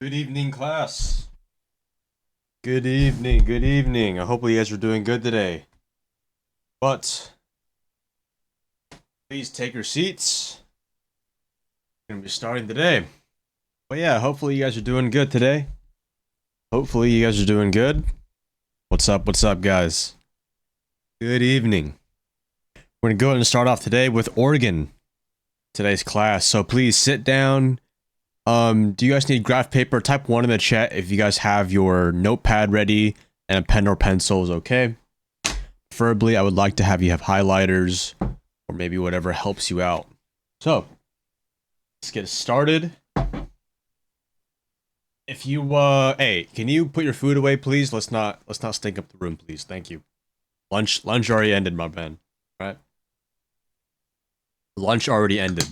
Good evening, class. Good evening, good evening. I hope you guys are doing good today. But please take your seats. We're gonna be starting today. But yeah, hopefully you guys are doing good today. Hopefully you guys are doing good. What's up, guys? Good evening. We're gonna go ahead and start off today with Oregon. Today's class. So please sit down. Do you guys need graph paper? Type 1 in the chat if you guys have your notepad ready and a pen or pencil is okay. Preferably, I would like to have you have highlighters or maybe whatever helps you out. So, let's get started. If you, hey, can you put your food away, please? Let's not stink up the room, please. Thank you. Lunch already ended, my man. All right? Lunch already ended.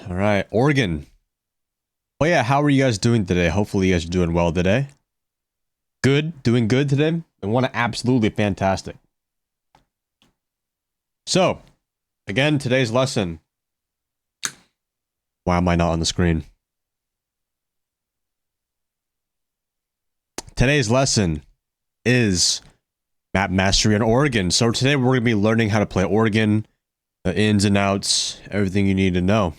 All right, Oregon. Oh yeah, how are you guys doing today? Hopefully you guys are doing well today. Good, doing good today. I want to absolutely fantastic. So, again, today's lesson. Why am I not on the screen? Today's lesson is map mastery on Oregon. So today we're going to be learning how to play Oregon, the ins and outs, everything you need to know.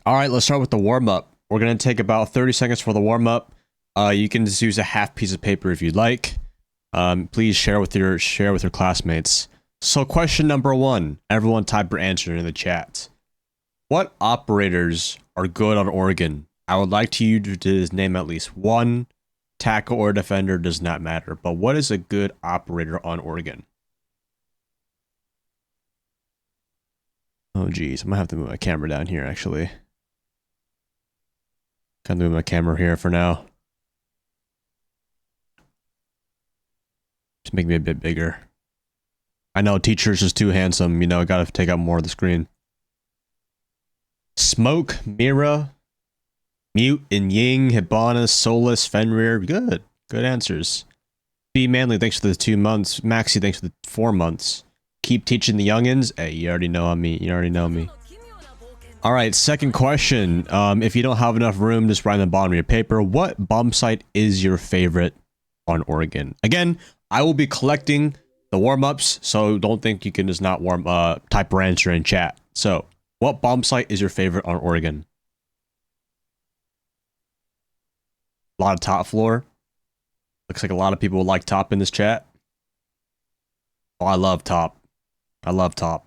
All right, let's start with the warm-up. We're going to take about 30 seconds for the warm-up. You can just use a half piece of paper if you'd like. Please share with your classmates. So question number 1. Everyone type your answer in the chat. What operators are good on Oregon? I would like you to name at least one. Tackle or defender does not matter. But what is a good operator on Oregon? Oh geez, I'm gonna have to move my camera down here actually. Kind of move my camera here for now. Just make me a bit bigger. I know teacher's just too handsome, you know, I gotta take out more of the screen. Smoke, Mira, Mute, and Ying, Hibana, Solus, Fenrir. Good. Good answers. B Manly, thanks for the 2 months. Maxi, thanks for the 4 months. Keep teaching the youngins. Hey, you already know me. You already know me. Alright, second question. If you don't have enough room, just write on the bottom of your paper. What bomb site is your favorite on Oregon? Again, I will be collecting the warm-ups, so don't think you can just not type your answer in chat. So, what bomb site is your favorite on Oregon? A lot of top floor. Looks like a lot of people like top in this chat. Oh, I love top. I love top.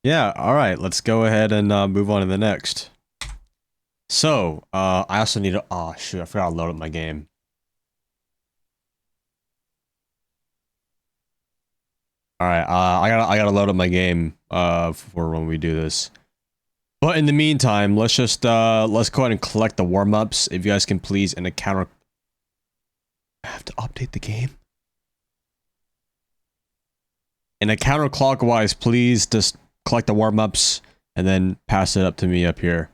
Yeah, alright, let's go ahead and move on to the next. So, I also need to... Oh, shoot, I forgot to load up my game. Alright, I gotta load up my game for when we do this. But in the meantime, let's just, let's go ahead and collect the warm-ups. If you guys can please, in a counter... I have to update the game? In a counterclockwise, please just collect the warm-ups and then pass it up to me up here.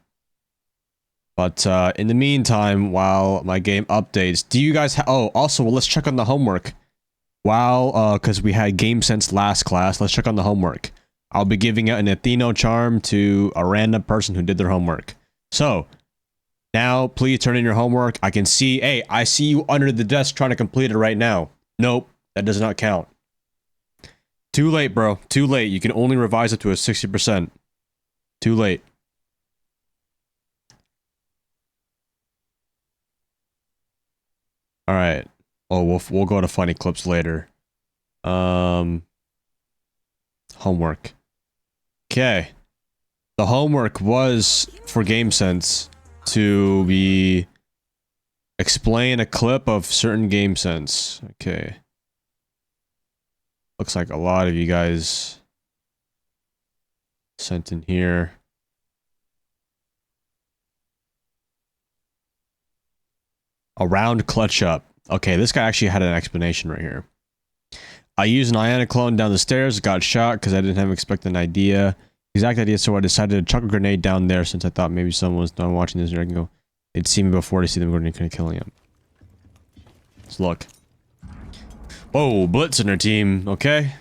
But in the meantime, while my game updates, do you guys oh, also, let's check on the homework. While, because we had Game Sense last class, let's check on the homework. I'll be giving out an Athieno charm to a random person who did their homework. So, now, please turn in your homework. I can see, hey, I see you under the desk trying to complete it right now. Nope, that does not count. Too late, bro. Too late. You can only revise it to a 60%. Too late. Alright. Oh, we'll go to funny clips later. Homework. Okay. The homework was for Game Sense to be explain a clip of certain Game Sense. Okay. Looks like a lot of you guys sent in here. A round clutch up. Okay, this guy actually had an explanation right here. I used an Athieno clone down the stairs, got shot because I didn't have expected an idea. Exact idea, so I decided to chuck a grenade down there since I thought maybe someone was done watching this and I can go. They'd see me before to see them going and killing him. Let's look. Oh, Blitz in her team. Okay.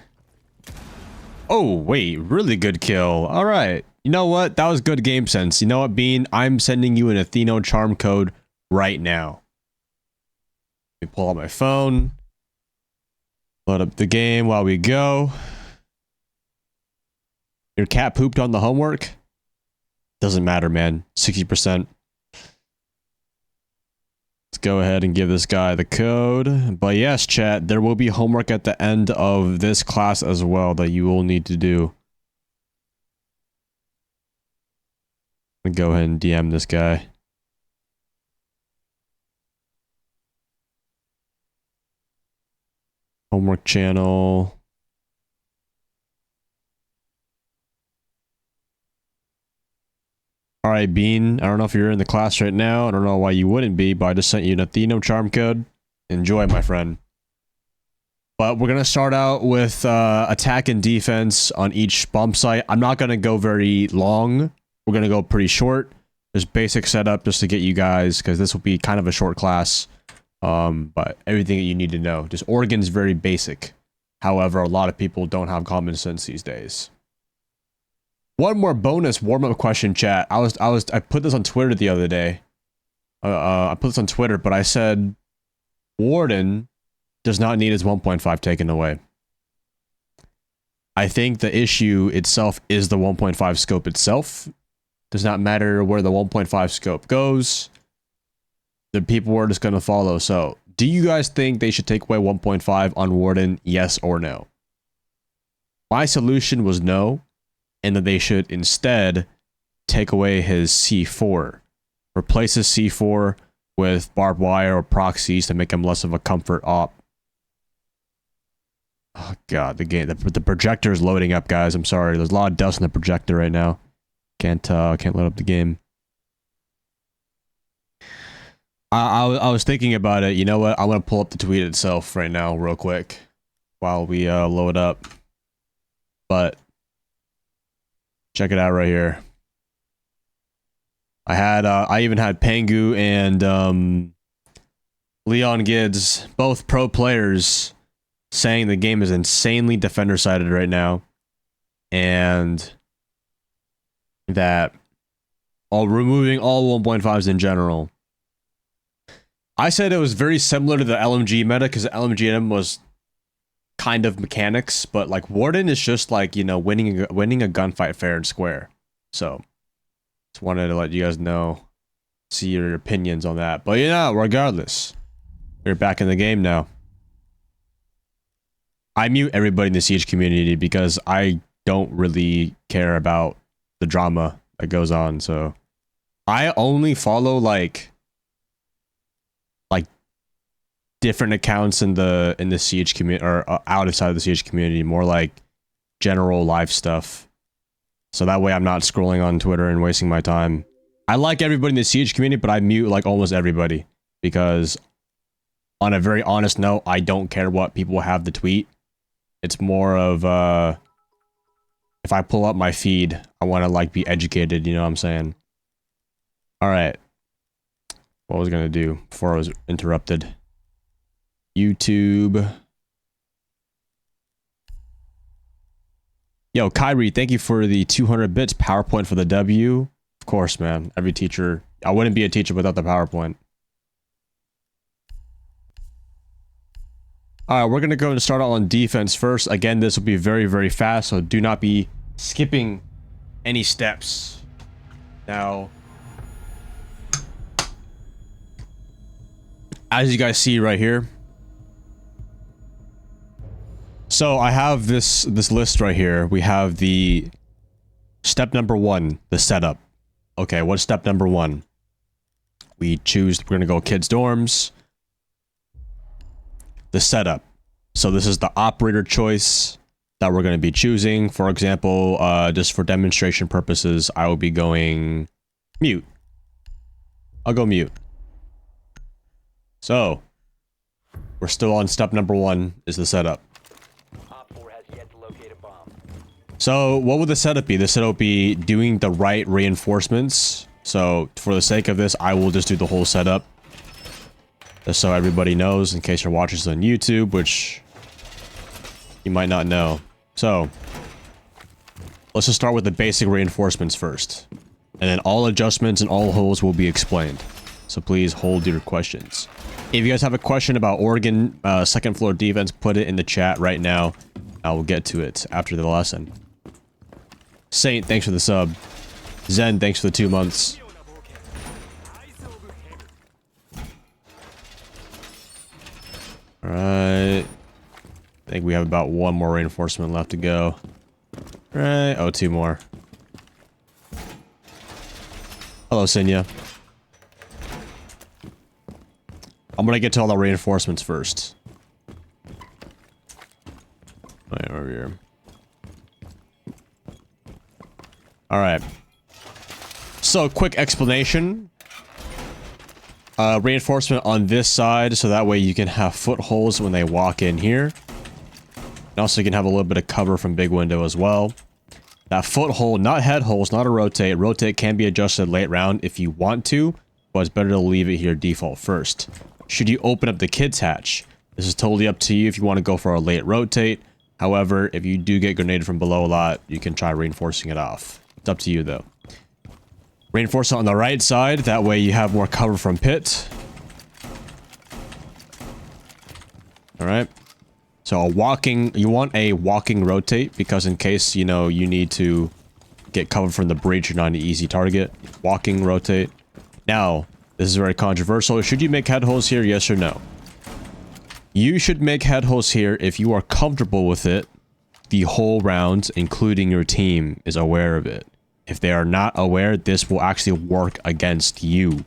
Oh, wait. Really good kill. All right. You know what? That was good game sense. You know what, Bean? I'm sending you an Athieno charm code right now. Let me pull out my phone. Load up the game while we go. Your cat pooped on the homework? Doesn't matter, man. 60%. Let's go ahead and give this guy the code. But yes, chat, there will be homework at the end of this class as well that you will need to do. I'm gonna go ahead and DM this guy. Homework channel. All right, Bean. I don't know if you're in the class right now. I don't know why you wouldn't be, but I just sent you an Athieno charm code. Enjoy, my friend. But we're going to start out with attack and defense on each bomb site. I'm not going to go very long. We're going to go pretty short. Just basic setup just to get you guys, because this will be kind of a short class. But everything that you need to know. Just Oregon's very basic. However, a lot of people don't have common sense these days. One more bonus warm-up question, chat. I put this on Twitter the other day. I put this on Twitter, but I said Warden does not need his 1.5 taken away. I think the issue itself is the 1.5 scope itself. Does not matter where the 1.5 scope goes. The people are just going to follow. So, do you guys think they should take away 1.5 on Warden? Yes or no? My solution was no. And that they should instead take away his C4. Replace his C4 with barbed wire or proxies to make him less of a comfort op. Oh god, the game, the projector is loading up, guys. I'm sorry. There's a lot of dust in the projector right now. Can't load up the game. I was thinking about it. You know what? I'm gonna pull up the tweet itself right now, real quick, while we load up. But check it out right here. I even had Pangu and Leon Gids, both pro players, saying the game is insanely defender-sided right now. And that removing all 1.5s in general. I said it was very similar to the LMG meta because the LMGM was kind of mechanics, but like Warden is just like, you know, winning a gunfight fair and square. So just wanted to let you guys know, see your opinions on that. But yeah, regardless, we're back in the game now. I mute everybody in the Siege community because I don't really care about the drama that goes on. So I only follow like different accounts in the Siege community or outside of the Siege community, more like general life stuff. So that way I'm not scrolling on Twitter and wasting my time. I like everybody in the Siege community, but I mute like almost everybody because on a very honest note, I don't care what people have to tweet. It's more of if I pull up my feed, I want to like be educated, you know what I'm saying? All right. What was I going to do before I was interrupted? YouTube. Yo, Kyrie, thank you for the 200 bits. PowerPoint for the W. Of course, man. Every teacher. I wouldn't be a teacher without the PowerPoint. Alright, we're going to go and start out on defense first. Again, this will be very, very fast, so do not be skipping any steps. Now, as you guys see right here, so I have this list right here. We have the step number 1, the setup. Okay, what's step number 1? We're gonna go kids dorms. The setup. So this is the operator choice that we're gonna be choosing. For example, just for demonstration purposes, I will be going mute. I'll go mute. So we're still on step number 1 is the setup. So what would the setup be? The setup would be doing the right reinforcements. So for the sake of this, I will just do the whole setup. Just so everybody knows, in case you're watching this on YouTube, which you might not know. So, let's just start with the basic reinforcements first. And then all adjustments and all holes will be explained. So please hold your questions. If you guys have a question about Oregon second floor defense, put it in the chat right now. I will get to it after the lesson. Saint, thanks for the sub. Zen, thanks for the 2 months. Alright. I think we have about 1 more reinforcement left to go. Right. Oh, 2 more. Hello, Sinya. I'm gonna get to all the reinforcements first. Right over here. Alright. So, quick explanation. Reinforcement on this side, so that way you can have footholds when they walk in here. And also you can have a little bit of cover from big window as well. That foothold, not head holes, not a rotate. Rotate can be adjusted late round if you want to, but it's better to leave it here default first. Should you open up the kids hatch? This is totally up to you if you want to go for a late rotate. However, if you do get grenaded from below a lot, you can try reinforcing it off. It's up to you though. Reinforce it on the right side, that way you have more cover from pit. Alright. So you want a walking rotate, because in case, you know, you need to get cover from the breach, you're not an easy target. Walking rotate. Now, this is very controversial. Should you make head holes here, yes or no? You should make head holes here if you are comfortable with it. The whole round, including your team, is aware of it. If they are not aware, this will actually work against you.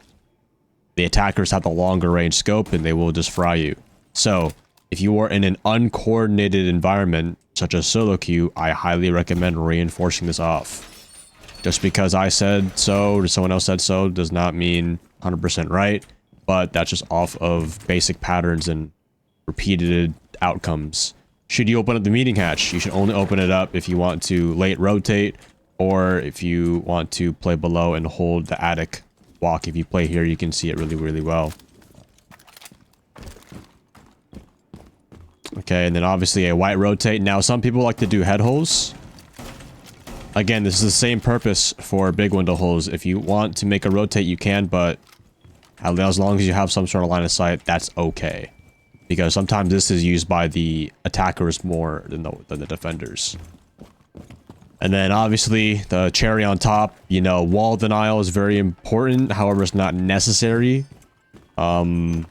The attackers have the longer range scope and they will just fry you. So, if you are in an uncoordinated environment, such as solo queue, I highly recommend reinforcing this off. Just because I said so, or someone else said so, does not mean 100% right, but that's just off of basic patterns and repeated outcomes. Should you open up the meeting hatch? You should only open it up if you want to late rotate, or if you want to play below and hold the attic walk. If you play here, you can see it really, really well. Okay, and then obviously a white rotate. Now, some people like to do head holes. Again, this is the same purpose for big window holes. If you want to make a rotate, you can, but as long as you have some sort of line of sight, that's okay. Because sometimes this is used by the attackers more than the defenders. And then obviously the cherry on top, you know, wall denial is very important. However, it's not necessary. Wall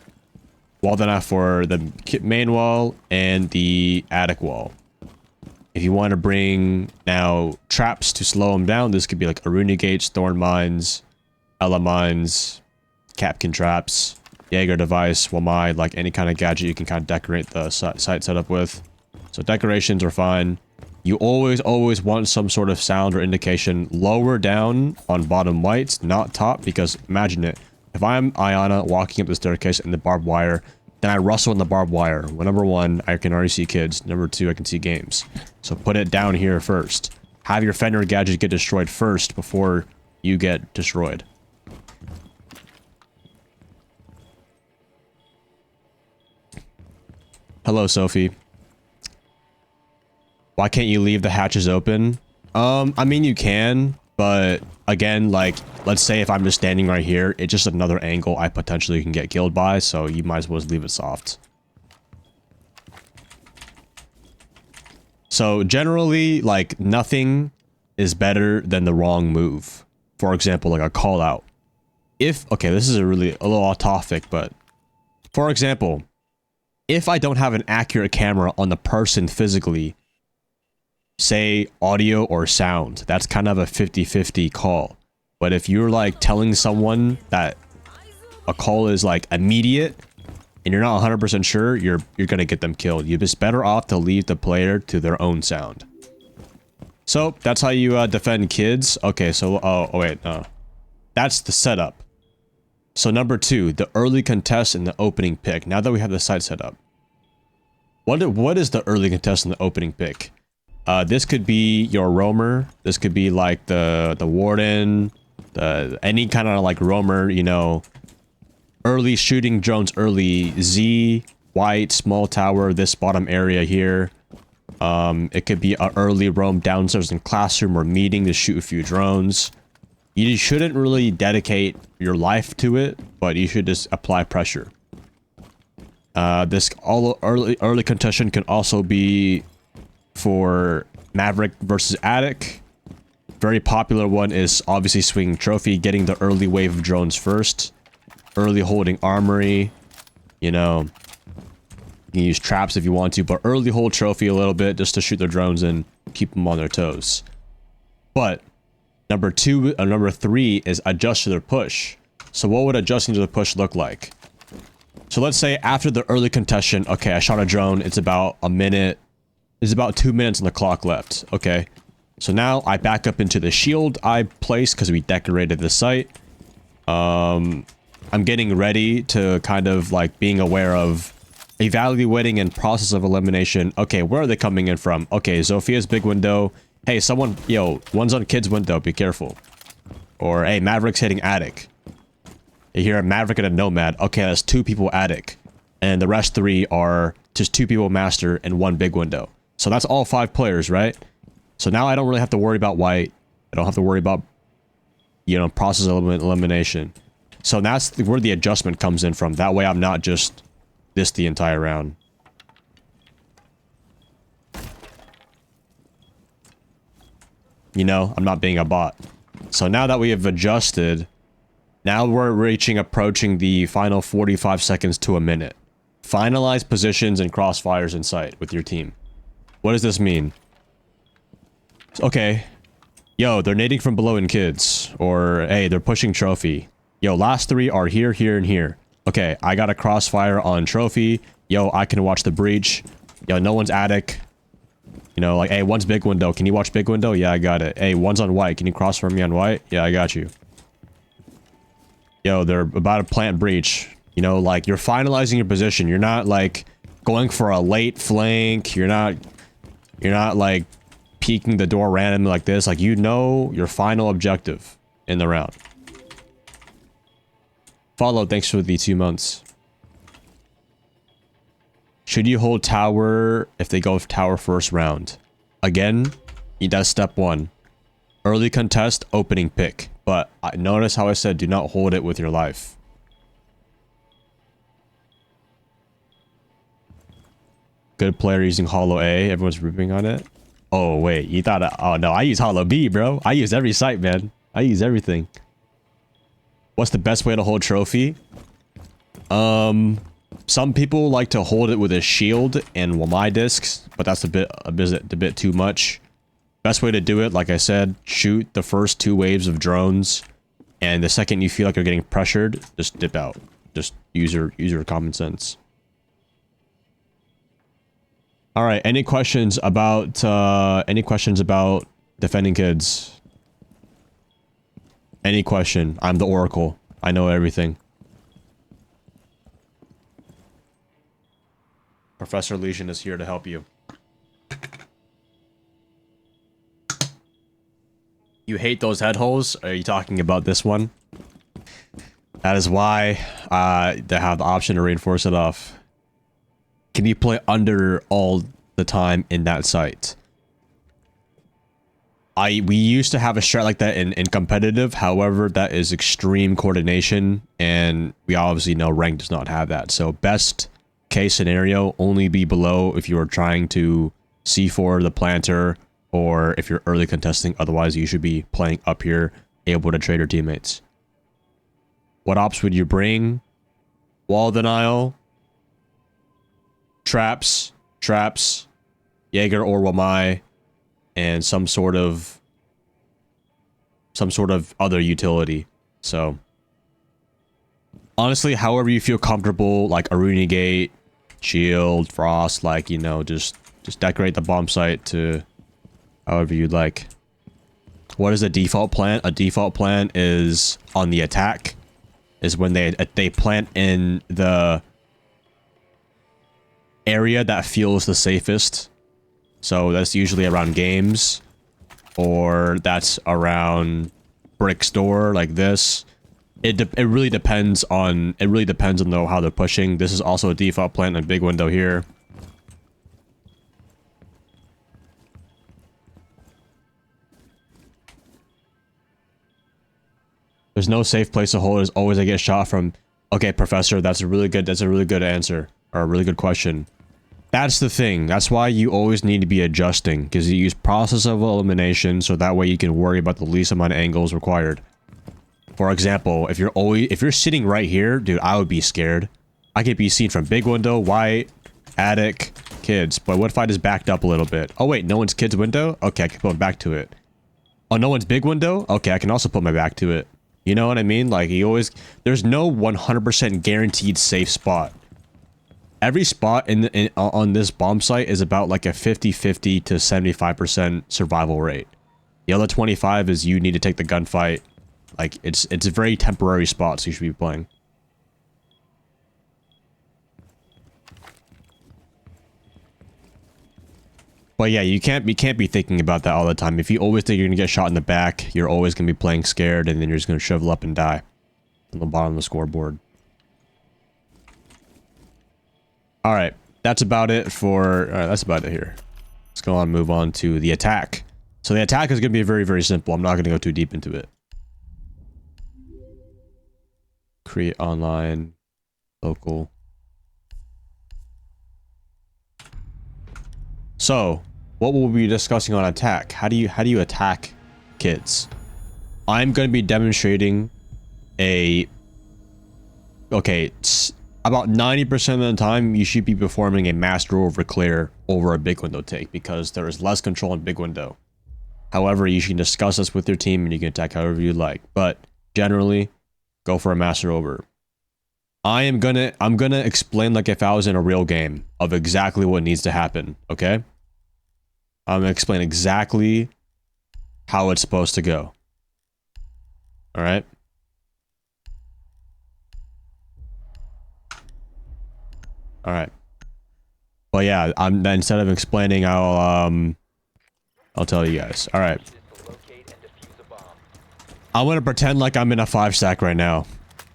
denial for the main wall and the attic wall. If you want to bring now traps to slow them down, this could be like Aruna gates, thorn mines, Ella mines, Capkin traps, Jaeger device, Wamai, like any kind of gadget you can kind of decorate the site setup with. So decorations are fine. You always want some sort of sound or indication lower down on bottom whites, not top, because imagine it. If I'm Ayana walking up the staircase in the barbed wire, then I rustle in the barbed wire. Well, number 1, I can already see kids. Number 2, I can see games. So put it down here first. Have your Fender gadget get destroyed first before you get destroyed. Hello, Sophie. Why can't you leave the hatches open? I mean, you can, but again, like, let's say if I'm just standing right here, it's just another angle I potentially can get killed by, so you might as well just leave it soft. So generally, like, nothing is better than the wrong move. For example, like a call out. Okay, this is a little off topic, but for example, if I don't have an accurate camera on the person physically, say audio or sound, that's kind of a 50-50 call. But if you're like telling someone that a call is like immediate and you're not 100% sure, you're gonna get them killed. You're just better off to leave the player to their own sound. So that's how you defend kids. Okay, so oh wait, no, that's the setup. So number 2, the early contest and the opening pick. Now that we have the site set up, what is the early contest and the opening pick? This could be your roamer. This could be like the warden, any kind of like roamer, you know, early shooting drones, early Z, white, small tower, this bottom area here. It could be an early roam downstairs in classroom or meeting to shoot a few drones. You shouldn't really dedicate your life to it, but you should just apply pressure. This early contestation can also be for Maverick versus Attic. Very popular one is obviously swinging trophy, getting the early wave of drones first. Early holding armory. You know, you can use traps if you want to, but early hold trophy a little bit just to shoot their drones and keep them on their toes. But number 3 is adjust to their push. So what would adjusting to the push look like? So let's say after the early contestation, okay, I shot a drone, it's about a minute, there's about 2 minutes on the clock left, okay. So now I back up into the shield I placed because we decorated the site. I'm getting ready to kind of like being aware of evaluating and process of elimination. Okay, where are they coming in from? Okay, Zophia's big window. Hey, someone, yo, one's on kid's window, be careful. Or, hey, Maverick's hitting attic. You hear a Maverick and a Nomad. Okay, that's 2 people attic. And the rest 3 are just 2 people master and 1 big window. So that's all 5 players, right? So now I don't really have to worry about white. I don't have to worry about, you know, process elimination. So that's where the adjustment comes in from. That way I'm not just this the entire round. You know, I'm not being a bot. So now that we have adjusted, now we're approaching the final 45 seconds to a minute. Finalize positions and crossfires in sight with your team. What does this mean? Okay. Yo, they're nading from below in kids. Or, hey, they're pushing trophy. Yo, last 3 are here, here, and here. Okay, I got a crossfire on trophy. Yo, I can watch the breach. Yo, no one's attic. You know, like, hey, one's big window. Can you watch big window? Yeah, I got it. Hey, one's on white. Can you crossfire me on white? Yeah, I got you. Yo, they're about to plant breach. You know, like, you're finalizing your position. You're not, like, going for a late flank. You're not, like, peeking the door randomly like this. Like, you know your final objective in the round. Follow, thanks for the 2 months. Should you hold tower if they go tower first round? Again, that's step 1. Early contest, opening pick. But notice how I said do not hold it with your life. Good player using Hollow A. Everyone's ripping on it. Oh, wait. You thought... oh, no. I use Hollow B, bro. I use every site, man. I use everything. What's the best way to hold trophy? Some people like to hold it with a shield and Wamai discs, but that's a bit too much. Best way to do it, like I said, shoot the first 2 waves of drones, and the second you feel like you're getting pressured, just dip out. Just use your common sense. All right. Any questions about defending kids? Any question? I'm the Oracle. I know everything. Professor Legion is here to help you. You hate those head holes? Are you talking about this one? That is why they have the option to reinforce it off. Can you play under all the time in that site? We used to have a strat like that in competitive. However, that is extreme coordination, and we obviously know rank does not have that. So best case scenario, only be below if you are trying to C4 the planter, or if you're early contesting. Otherwise, you should be playing up here, able to trade your teammates. What ops would you bring? Wall denial, traps, Jaeger or Wamai, and some sort of other utility. So honestly, however you feel comfortable, like Aruna Gate, Shield, Frost, like, you know, just decorate the bomb site to however you'd like. What is a default plan? A default plan is on the attack, is when they plant in the area that feels the safest. So that's usually around games, or that's around brick store like this. It really depends on how they're pushing. This is also a default plant, a big window here. There's no safe place to hold. There's always I get shot from. Okay, professor, that's a really good answer. Or a really good question. That's the thing. That's why you always need to be adjusting, because you use process of elimination, so that way you can worry about the least amount of angles required. For example, if you're sitting right here, dude, I would be scared. I could be seen from big window, white, attic, kids. But what if I just backed up a little bit? Oh wait, no one's kids window? Okay, I can put my back to it. Oh, no one's big window? Okay, I can also put my back to it. You know what I mean? Like, there's no 100% guaranteed safe spot. Every spot on this bomb site is about like a 50-50 to 75% survival rate. The other 25 is you need to take the gunfight. Like, it's a very temporary spot, so you should be playing. But yeah, you can't be thinking about that all the time. If you always think you're gonna get shot in the back, you're always gonna be playing scared, and then you're just gonna shrivel up and die on the bottom of the scoreboard. Alright, that's about it for... Alright, that's about it here. Let's go on and move on to the attack. So the attack is gonna be very, very simple. I'm not gonna go too deep into it. Create online, local. So, what will we be discussing on attack? How do you attack kids? I'm going to be demonstrating a... Okay, about 90% of the time, you should be performing a master over clear over a big window take, because there is less control in big window. However, you should discuss this with your team and you can attack however you like. But, generally, go for a master over. I'm gonna explain like if I was in a real game of exactly what needs to happen, okay? I'm gonna explain exactly how it's supposed to go. Alright? Alright. But yeah, instead of explaining, I'll tell you guys. Alright. I'm gonna pretend like I'm in a 5-stack right now.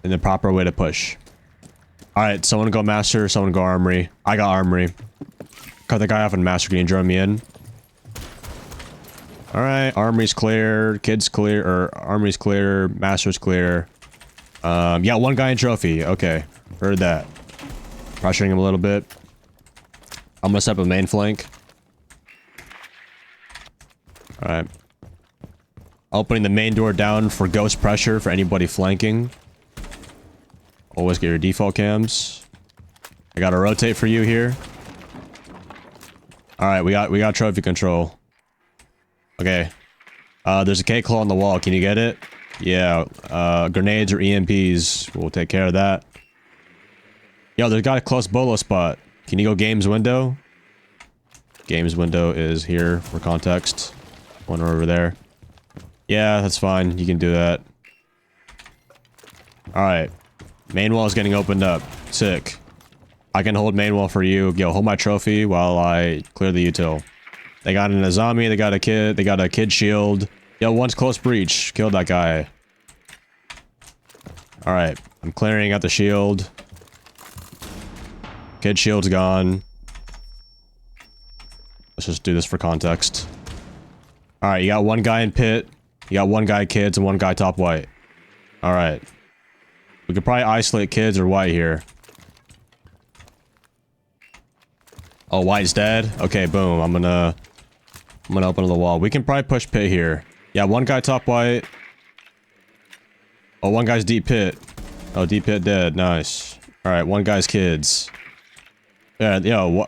In the proper way to push. Alright, someone go master, someone go armory. I got armory. Cut the guy off in master, can you join me in? Alright, armory's clear, kids clear, or armory's clear, master's clear. Yeah, one guy in trophy. Okay, heard that. Pressuring him a little bit. I'm gonna step a main flank. Alright. Opening the main door down for ghost pressure for anybody flanking. Always get your default cams. I gotta rotate for you here. Alright, we got trophy control. Okay. There's a K-claw on the wall. Can you get it? Yeah. Grenades or EMPs. We'll take care of that. Yo, there's got a close bolo spot. Can you go games window? Games window is here for context. One over there. Yeah, that's fine. You can do that. Alright. Main wall is getting opened up. Sick. I can hold main wall for you. Yo, hold my trophy while I clear the util. They got an Azami, they got a kid shield. Yo, one's close breach. Killed that guy. Alright. I'm clearing out the shield. Kid shield's gone. Let's just do this for context. Alright, you got one guy in pit. You got one guy kids and one guy top white. Alright. We could probably isolate kids or white here. Oh, white's dead? Okay, boom. I'm gonna open the wall. We can probably push pit here. Yeah, one guy top white. Oh, one guy's deep pit. Oh, deep pit dead. Nice. Alright, one guy's kids. Yeah, yo,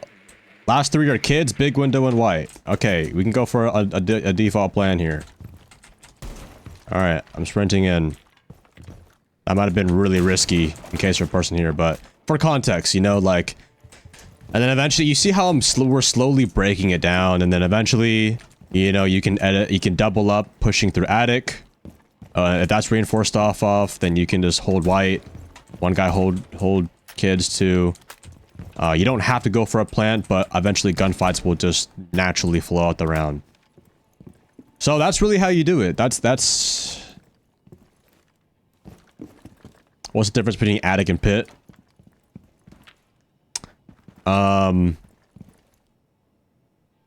last three are kids, big window, and white. Okay, we can go for a default plan here. Alright, I'm sprinting in. That might have been really risky in case you're a person here, but for context, you know, like... And then eventually, you see how we're slowly breaking it down, and then eventually, you know, you can double up, pushing through attic. If that's reinforced off, then you can just hold white. One guy hold kids too. You don't have to go for a plant, but eventually gunfights will just naturally flow out the round. So that's really how you do it. That's... What's the difference between attic and pit?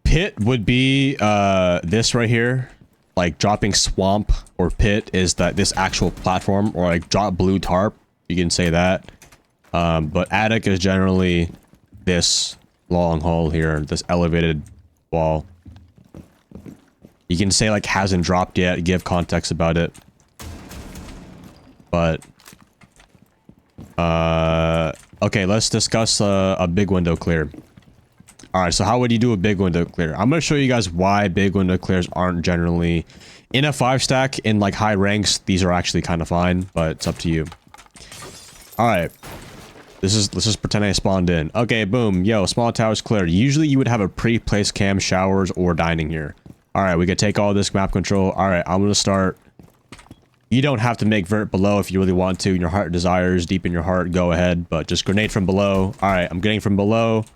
Pit would be, this right here. like dropping swamp or pit is that this actual platform, or like drop blue tarp, you can say that. But attic is generally this long hole here, this elevated wall. You can say like hasn't dropped yet, give context about it. But okay, let's discuss a big window clear. Alright, so how would you do a big window clear? I'm going to show you guys why big window clears aren't generally... In a 5 stack, in like high ranks, these are actually kind of fine, but it's up to you. Alright. Let's just pretend I spawned in. Okay, boom. Yo, small tower's cleared. Usually you would have a pre-placed cam, showers, or dining here. Alright, we could take all this map control. Alright, I'm going to start... You don't have to make vert below if you really want to. Your heart desires, deep in your heart, go ahead. But just grenade from below. Alright, I'm getting from below.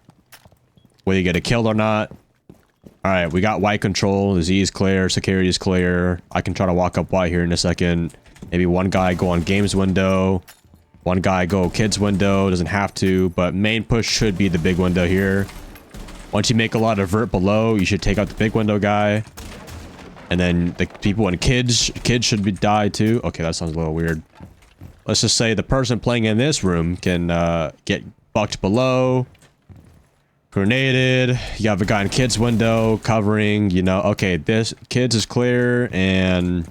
Whether you get a kill or not. Alright, we got white control. The Z is clear. Security is clear. I can try to walk up white here in a second. Maybe one guy go on games window. One guy go kids window. Doesn't have to. But main push should be the big window here. Once you make a lot of vert below, you should take out the big window guy. And then the people in kids should be die too. Okay, that sounds a little weird. Let's just say the person playing in this room can get bucked below. Grenaded. You have a guy in kids window covering, you know, okay, this kids is clear and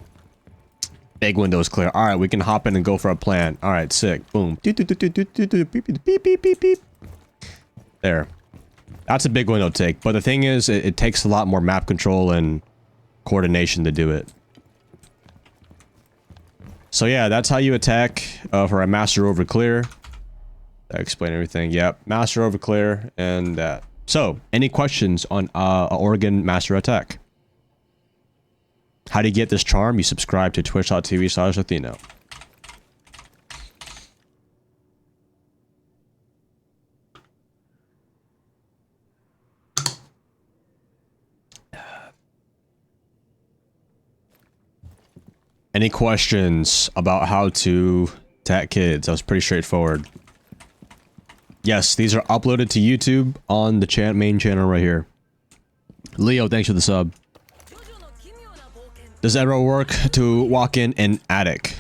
big window is clear. All right, we can hop in and go for a plan. All right, sick. Boom. There. That's a big window take. But the thing is, it takes a lot more map control and coordination to do it. So yeah, that's how you attack for a master over clear. I explain everything. Yep, master over clear and that. So, any questions on Oregon master attack? How do you get this charm? You subscribe to twitch.tv/Athieno. Any questions about how to attack kids? That was pretty straightforward. Yes, these are uploaded to YouTube on the main channel right here. Leo, thanks for the sub. Does it ever work to walk in an attic?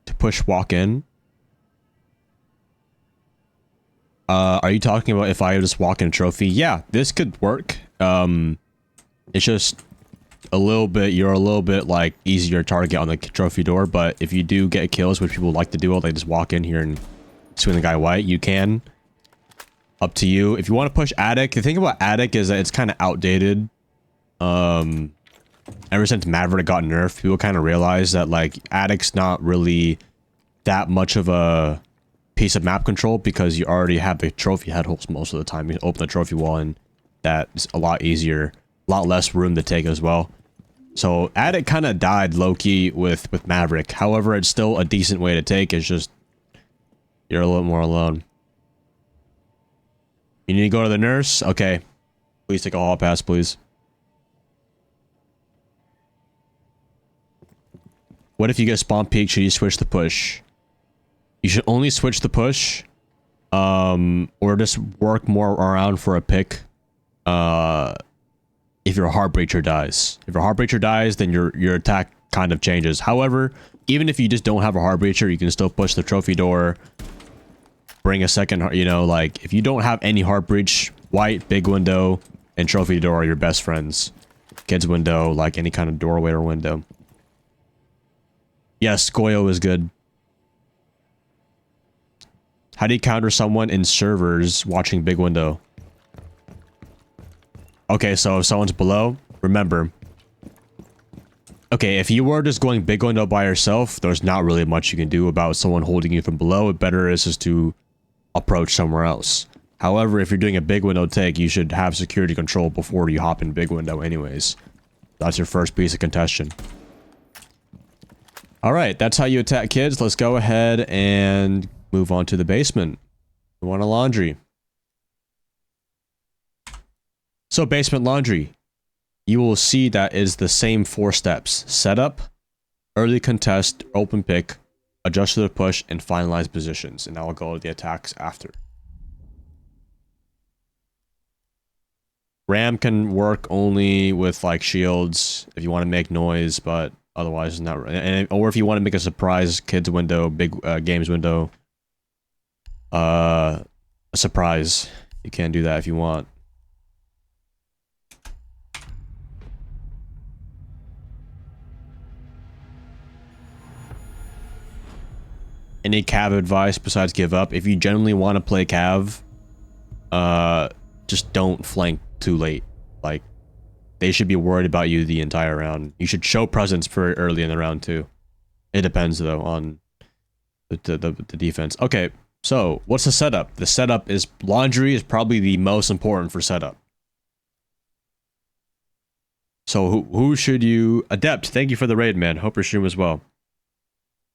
To push walk in? Are you talking about if I just walk in a trophy? Yeah, this could work. It's just a little bit, you're a little bit like easier target on the trophy door, but if you do get kills, which people like to do, they just walk in here and swing the guy white, you can. Up to you. If you want to push attic, the thing about attic is that it's kind of outdated. Ever since Maverick got nerfed, people kind of realized that like attic's not really that much of a piece of map control because you already have the trophy head holes most of the time. You open the trophy wall and that's a lot easier, a lot less room to take as well. So attic kind of died low-key with Maverick. However, it's still a decent way to take. It's just you're a little more alone. You need to go to the nurse? Okay. Please take a hall pass, please. What if you get spawn peek? Should you switch the push? You should only switch the push. Or just work more around for a pick. If your Heartbreacher dies. If your Heartbreacher dies, then your attack kind of changes. However, even if you just don't have a Heartbreacher, you can still push the trophy door. Bring a second, you know, like, if you don't have any heart breach, white, big window, and trophy door are your best friends. Kids window, like any kind of doorway or window. Yes, Goyo is good. How do you counter someone in servers watching big window? Okay, so if someone's below, remember. Okay, if you were just going big window by yourself, there's not really much you can do about someone holding you from below. It better is just to approach somewhere else. However, if you're doing a big window take, you should have security control before you hop in big window anyways. That's your first piece of contention. Alright, that's how you attack kids. Let's go ahead and move on to the basement. We want a laundry. So basement laundry. You will see that is the same 4 steps. Setup, early contest, open pick, adjust to the push, and finalize positions. And I will go to the attacks after. Ram can work only with like shields if you want to make noise, but otherwise not. Or if you want to make a surprise kids window, big games window, a surprise, you can do that if you want. Any Cav advice besides give up? If you genuinely want to play Cav, just don't flank too late. Like, they should be worried about you the entire round. You should show presence pretty early in the round too. It depends though on the defense. Okay, so what's the setup? The setup is laundry is probably the most important for setup. So who should you adept? Thank you for the raid, man. Hope your stream as well.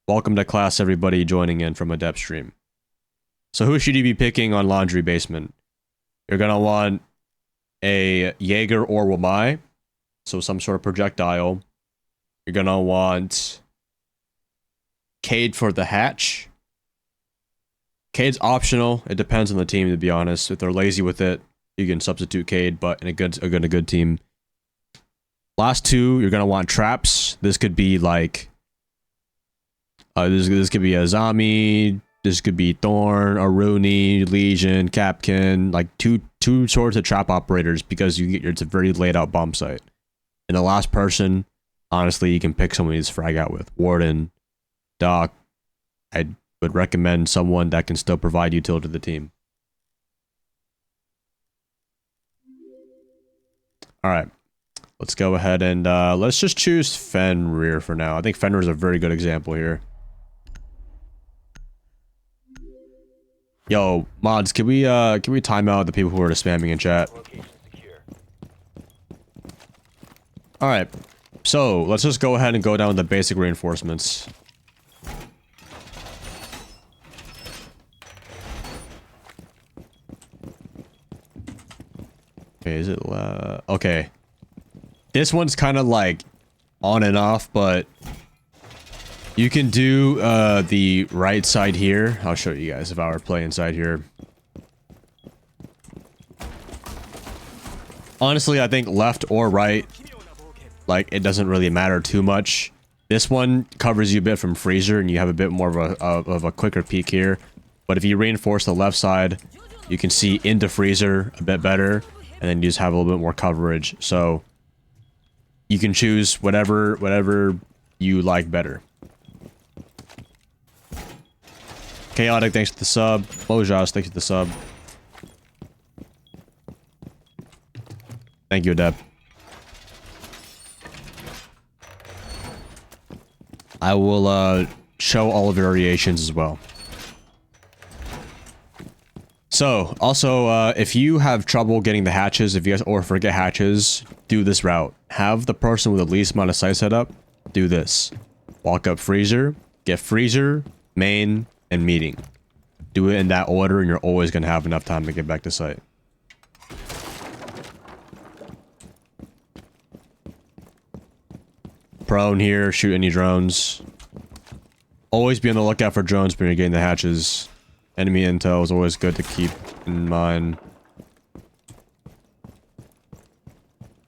Welcome to class, everybody joining in from Adept stream. So who should you be picking on laundry basement? You're gonna want a Jaeger or Wamai, so some sort of projectile. You're gonna want Cade for the hatch. Cade's optional. It depends on the team, to be honest. If they're lazy with it, you can substitute Cade, but in a good team. Last two, you're gonna want traps. This could be like this could be a Zami, this could be Thorn, Aruni, Legion, Capkin, like two sorts of trap operators because it's a very laid out bomb site. And the last person, honestly, you can pick someone to frag out with. Warden, Doc. I would recommend someone that can still provide utility to the team. Alright. Let's go ahead and let's just choose Fenrir for now. I think Fenrir is a very good example here. Yo, mods, can we time out the people who are spamming in chat? Alright, so let's just go ahead and go down with the basic reinforcements. Okay, is it okay. This one's kind of like on and off, but you can do the right side here. I'll show you guys if I were playing inside here. Honestly, I think left or right, like, it doesn't really matter too much. This one covers you a bit from freezer, and you have a bit more of a quicker peek here. But if you reinforce the left side, you can see into freezer a bit better, and then you just have a little bit more coverage. So you can choose whatever you like better. Chaotic, thanks for the sub. Bojas, thanks for the sub. Thank you, Adep. I will show all the variations as well. So, also, if you have trouble getting the hatches, if you guys or forget hatches, do this route. Have the person with the least amount of sight set up do this. Walk up freezer, get freezer, main, and meeting. Do it in that order, and you're always going to have enough time to get back to site. Prone here, shoot any drones. Always be on the lookout for drones when you're getting the hatches. Enemy intel is always good to keep in mind.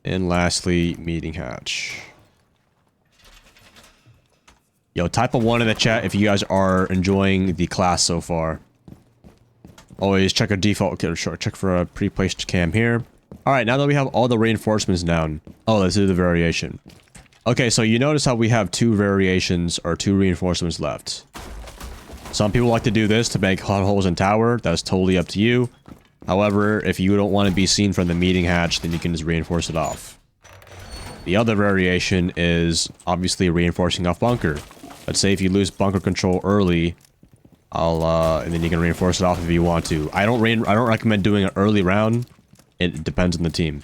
And lastly, meeting hatch. Yo, type a 1 in the chat if you guys are enjoying the class so far. Always check a default, check for a pre-placed cam here. Alright, now that we have all the reinforcements down. Oh, let's do the variation. Okay, so you notice how we have two variations, or two reinforcements left. Some people like to do this to make hot holes in tower. That's totally up to you. However, if you don't want to be seen from the meeting hatch, then you can just reinforce it off. The other variation is obviously reinforcing off bunker. Let's say if you lose bunker control early, and then you can reinforce it off if you want to. I don't recommend doing an early round. It depends on the team.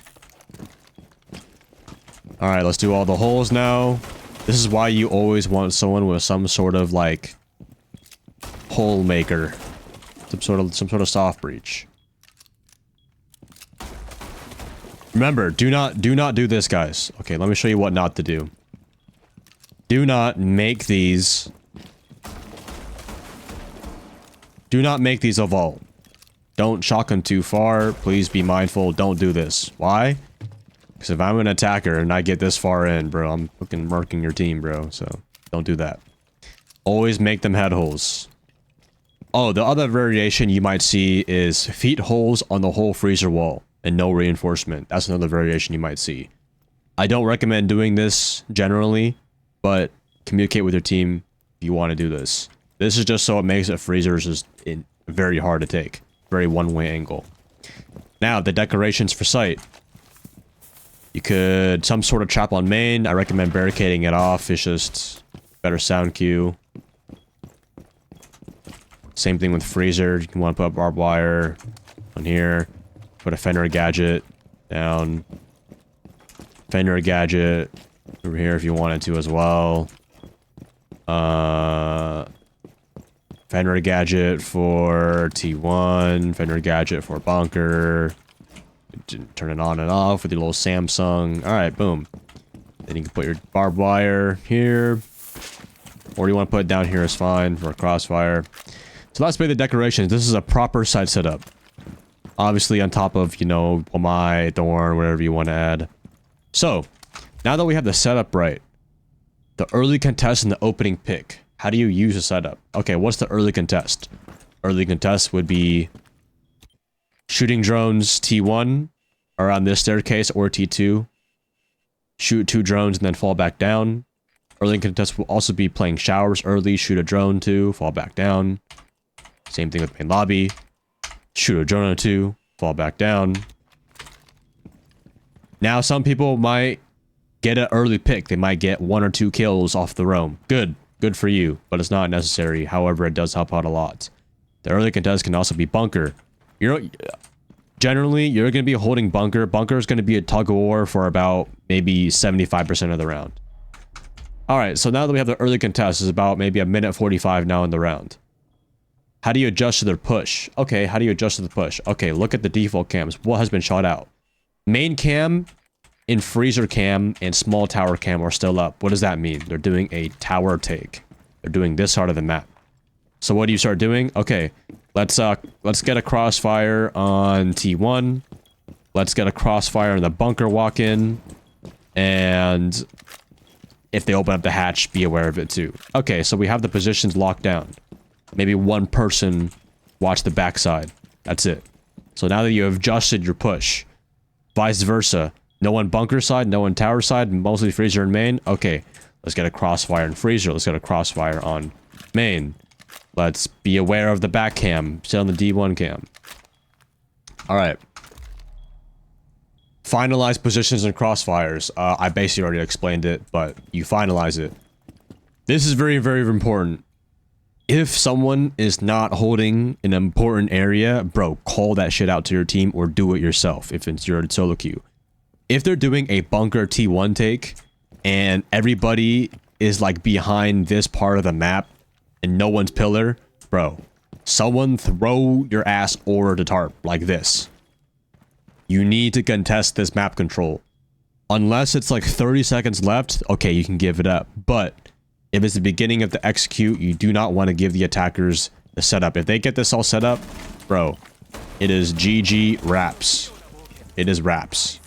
Alright, let's do all the holes now. This is why you always want someone with some sort of, like, hole maker. Some sort of soft breach. Remember, do not do this, guys. Okay, let me show you what not to do. Do not make these... Do not make these a vault. don't shotgun too far. Please be mindful. Don't do this. Why? Because if I'm an attacker and I get this far in, bro, I'm fucking murking your team, bro. So don't do that. Always make them head holes. Oh, the other variation you might see is feet holes on the whole freezer wall and no reinforcement. That's another variation you might see. I don't recommend doing this generally, but communicate with your team if you want to do this. This is just so it makes it freezers just very hard to take. Very one-way angle. Now, the decorations for site. You could some sort of trap on main. I recommend barricading it off. It's just better sound cue. Same thing with freezer. You can want to put a barbed wire on here. Put a Fender gadget down. Fender gadget over here if you wanted to as well. Fender gadget for T1. Fender gadget for bunker. Turn it on and off with your little Samsung. Alright, boom. Then you can put your barbed wire here. Or you want to put it down here is fine for a crossfire. So let's make the decorations. This is a proper site setup. Obviously on top of, you know, Pomai, Thorn, whatever you want to add. So, now that we have the setup right, the early contest and the opening pick. How do you use the setup? Okay, what's the early contest? Early contest would be shooting drones T1 around this staircase or T2. Shoot 2 drones and then fall back down. Early contest will also be playing showers early, shoot a drone 2, fall back down. Same thing with main lobby. Shoot a drone 2, fall back down. Now some people might get an early pick. They might get 1 or 2 kills off the roam. Good. Good for you, but it's not necessary. However, it does help out a lot. The early contest can also be bunker. Generally, you're going to be holding bunker. Bunker is going to be a tug of war for about maybe 75% of the round. Alright, so now that we have the early contest, it's about maybe a minute 45 now in the round. How do you adjust to their push? Okay, how do you adjust to the push? Okay, look at the default cams. What has been shot out? Main cam, in freezer cam, and small tower cam are still up. What does that mean? They're doing a tower take. They're doing this side of the map. So what do you start doing? Okay, let's get a crossfire on T1. Let's get a crossfire in the bunker walk-in. And if they open up the hatch, be aware of it too. Okay, so we have the positions locked down. Maybe one person watch the backside. That's it. So now that you have adjusted your push, vice versa. No one bunker side, no one tower side, mostly freezer and main. Okay, let's get a crossfire in freezer. Let's get a crossfire on main. Let's be aware of the back cam. Sit on the D1 cam. Alright. Finalize positions and crossfires. I basically already explained it, but you finalize it. This is very, very important. If someone is not holding an important area, bro, call that shit out to your team or do it yourself if it's your solo queue. If they're doing a bunker T1 take and everybody is like behind this part of the map and no one's pillar, bro, someone throw your ass over the tarp like this. You need to contest this map control. Unless it's like 30 seconds left, okay, you can give it up. But if it's the beginning of the execute, you do not want to give the attackers the setup. If they get this all set up, bro, it is GG raps. It is raps.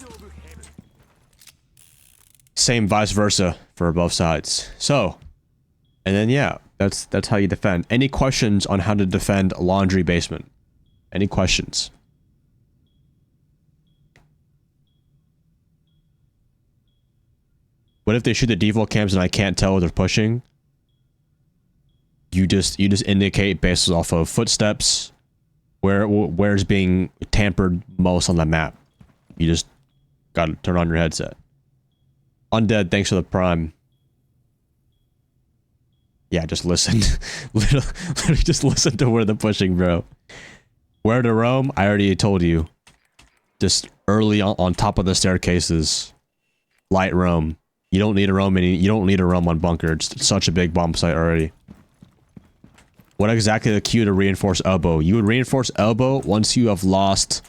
Same vice versa for both sides. So, and then yeah, that's how you defend. Any questions on how to defend laundry basement? Any questions? What if they shoot the default cams and I can't tell they're pushing? You just indicate based off of footsteps where's being tampered most on the map. You just gotta turn on your headset. Undead, thanks for the prime. Yeah, just listen. literally just listen to where they're pushing, bro. Where to roam? I already told you. Just early on top of the staircases. Light roam. You don't need a roam on bunker. It's such a big bomb site already. What exactly the cue to reinforce elbow? You would reinforce elbow once you have lost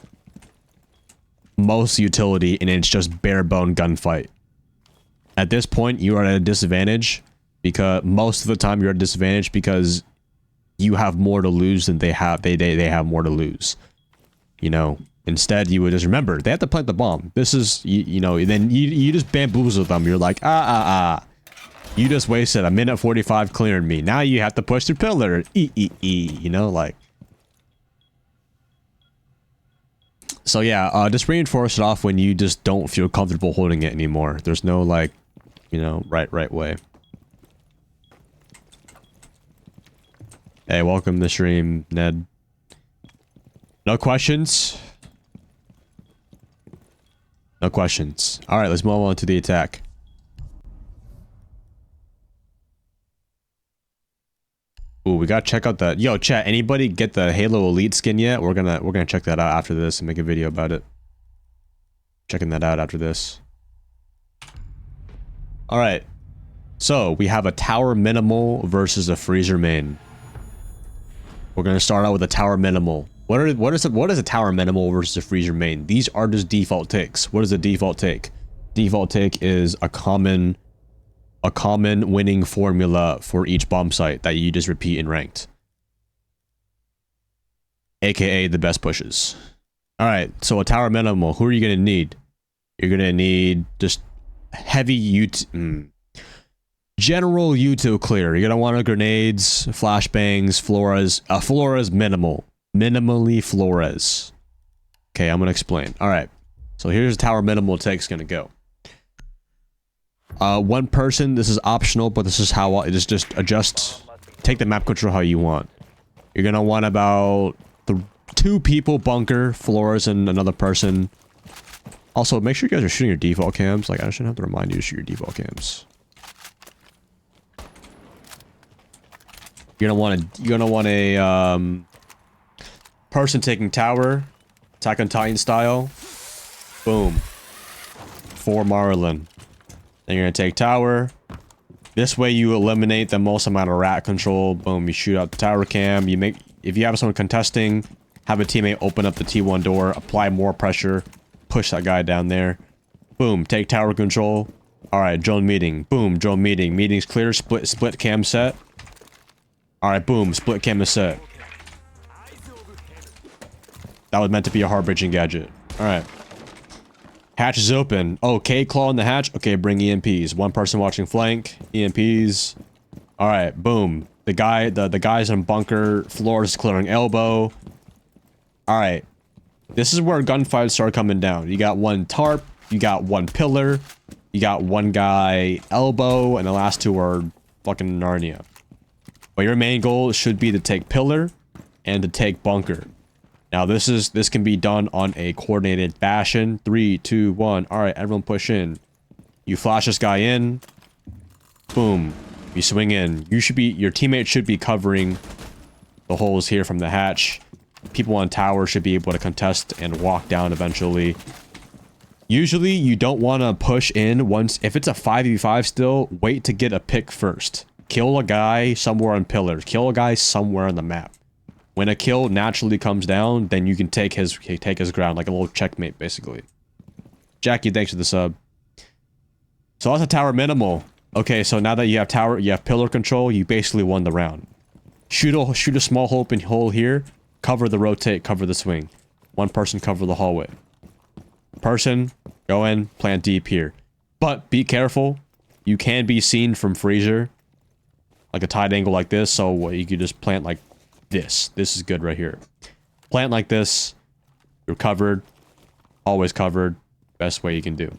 most utility and it's just bare bone gunfight. At this point, you are at a disadvantage because most of the time you're at a disadvantage because you have more to lose than they have. They have more to lose. you know, instead you would just remember, they have to plant the bomb. This is, you know, then you just bamboozle them. You're like, you just wasted a minute 45 clearing me. Now you have to push the pillar. You know, like. So yeah, just reinforce it off when you just don't feel comfortable holding it anymore. There's no, like, you know, right way. Hey, welcome to the stream, Ned. No questions? No questions. Alright, let's move on to the attack. Ooh, we gotta check out the... Yo, chat, anybody get the Halo Elite skin yet? We're gonna check that out after this and make a video about it. Checking that out after this. Alright. So, we have a tower minimal versus a freezer main. We're gonna start out with a tower minimal. What is a tower minimal versus a freezer main? These are just default takes. What is a default take? Default take is a common winning formula for each bomb site that you just repeat in ranked. AKA the best pushes. Alright, so a tower minimal, who are you gonna need? You're gonna need just heavy general util clear. You're gonna want grenades, flashbangs, Flores. Flores minimal. Minimally Flores. Okay, I'm gonna explain. Alright. So here's tower minimal take's gonna go. One person, this is optional, but this is how it is. Just adjust, take the map control how you want. You're gonna want about 2 people bunker, Flores and another person. Also, make sure you guys are shooting your default cams. Like, I shouldn't have to remind you to shoot your default cams. You're gonna want a person taking tower, Attack on Titan style. Boom. 4 Marlin. Then you're gonna take tower. This way you eliminate the most amount of rat control. Boom, you shoot out the tower cam. You make, if you have someone contesting, have a teammate open up the T1 door, apply more pressure, push that guy down there. Boom, take tower control. Alright, drone meeting. Boom, drone meeting. Meeting's clear, split cam set. Alright, boom, split cam is set. That was meant to be a hard bridging gadget. Alright. Hatch is open. Oh, K-Claw in the hatch? Okay, bring EMPs. One person watching flank. EMPs. Alright, boom. The guys in bunker. Floor is clearing elbow. Alright. This is where gunfights start coming down. You got 1 tarp. You got 1 pillar. You got 1 guy elbow. And the last 2 are fucking Narnia. But your main goal should be to take pillar and to take bunker. Now this can be done on a coordinated fashion. 3, 2, 1. Alright, everyone push in. You flash this guy in. Boom. You swing in. Your teammate should be covering the holes here from the hatch. People on tower should be able to contest and walk down eventually. Usually you don't want to push in once. If it's a 5v5 still, wait to get a pick first. Kill a guy somewhere on pillars. Kill a guy somewhere on the map. When a kill naturally comes down, then you can take his ground, like a little checkmate, basically. Jackie, thanks for the sub. So that's a tower minimal. Okay, so now that you have tower, you have pillar control, you basically won the round. Shoot a small hole here, cover the rotate, cover the swing. 1 person cover the hallway. Person, go in, plant deep here. But be careful, you can be seen from freezer. Like a tight angle like this, so you could just plant like this. This is good right here. Plant like this. You're covered. Always covered. Best way you can do.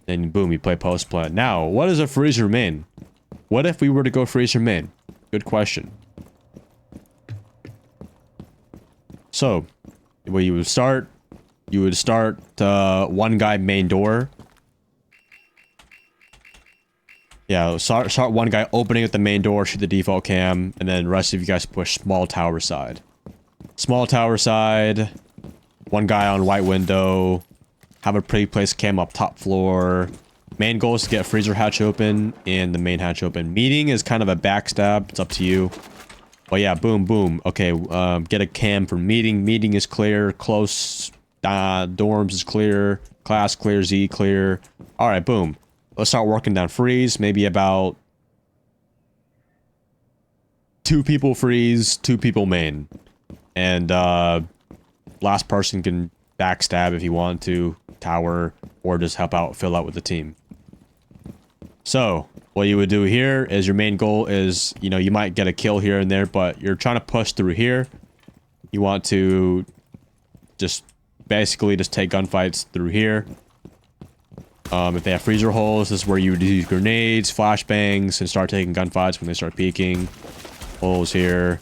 Then boom, you play post plant. Now, what is a freezer main? What if we were to go freezer main? Good question. So, where you would start 1 guy main door. Yeah, start 1 guy opening at the main door, shoot the default cam, and then the rest of you guys push small tower side. Small tower side, 1 guy on white window, have a pre-placed cam up top floor. Main goal is to get freezer hatch open and the main hatch open. Meeting is kind of a backstab, it's up to you. But yeah, boom, boom. Okay, get a cam for meeting. Meeting is clear, close, dorms is clear, class clear, Z clear. Alright, boom. Let's start working down freeze. Maybe about 2 people freeze, 2 people main. And last person can backstab if you want to, tower, or just help out, fill out with the team. So, what you would do here is your main goal is, you know, you might get a kill here and there, but you're trying to push through here. You want to just basically just take gunfights through here. If they have freezer holes, this is where you would use grenades, flashbangs, and start taking gunfights when they start peeking. Holes here.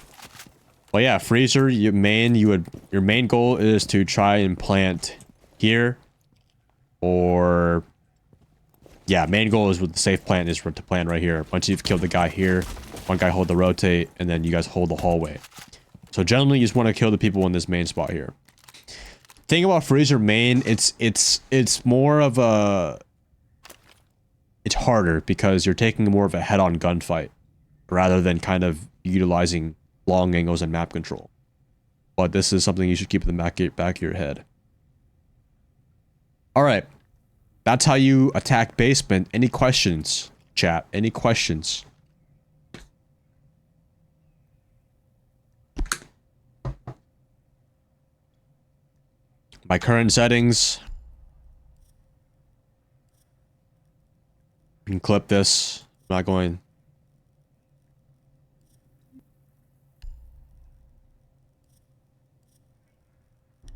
But yeah, freezer, your main goal is to try and plant here. Or yeah, main goal is with the safe plant is to plant right here. Once you've killed the guy here, one guy hold the rotate, and then you guys hold the hallway. So generally you just want to kill the people in this main spot here. Thing about freezer main, it's more of a... It's harder because you're taking more of a head-on gunfight rather than kind of utilizing long angles and map control. But this is something you should keep in the back of your head. Alright. That's how you attack basement. Any questions, chat? Any questions? My current settings. You can clip this. I'm not going.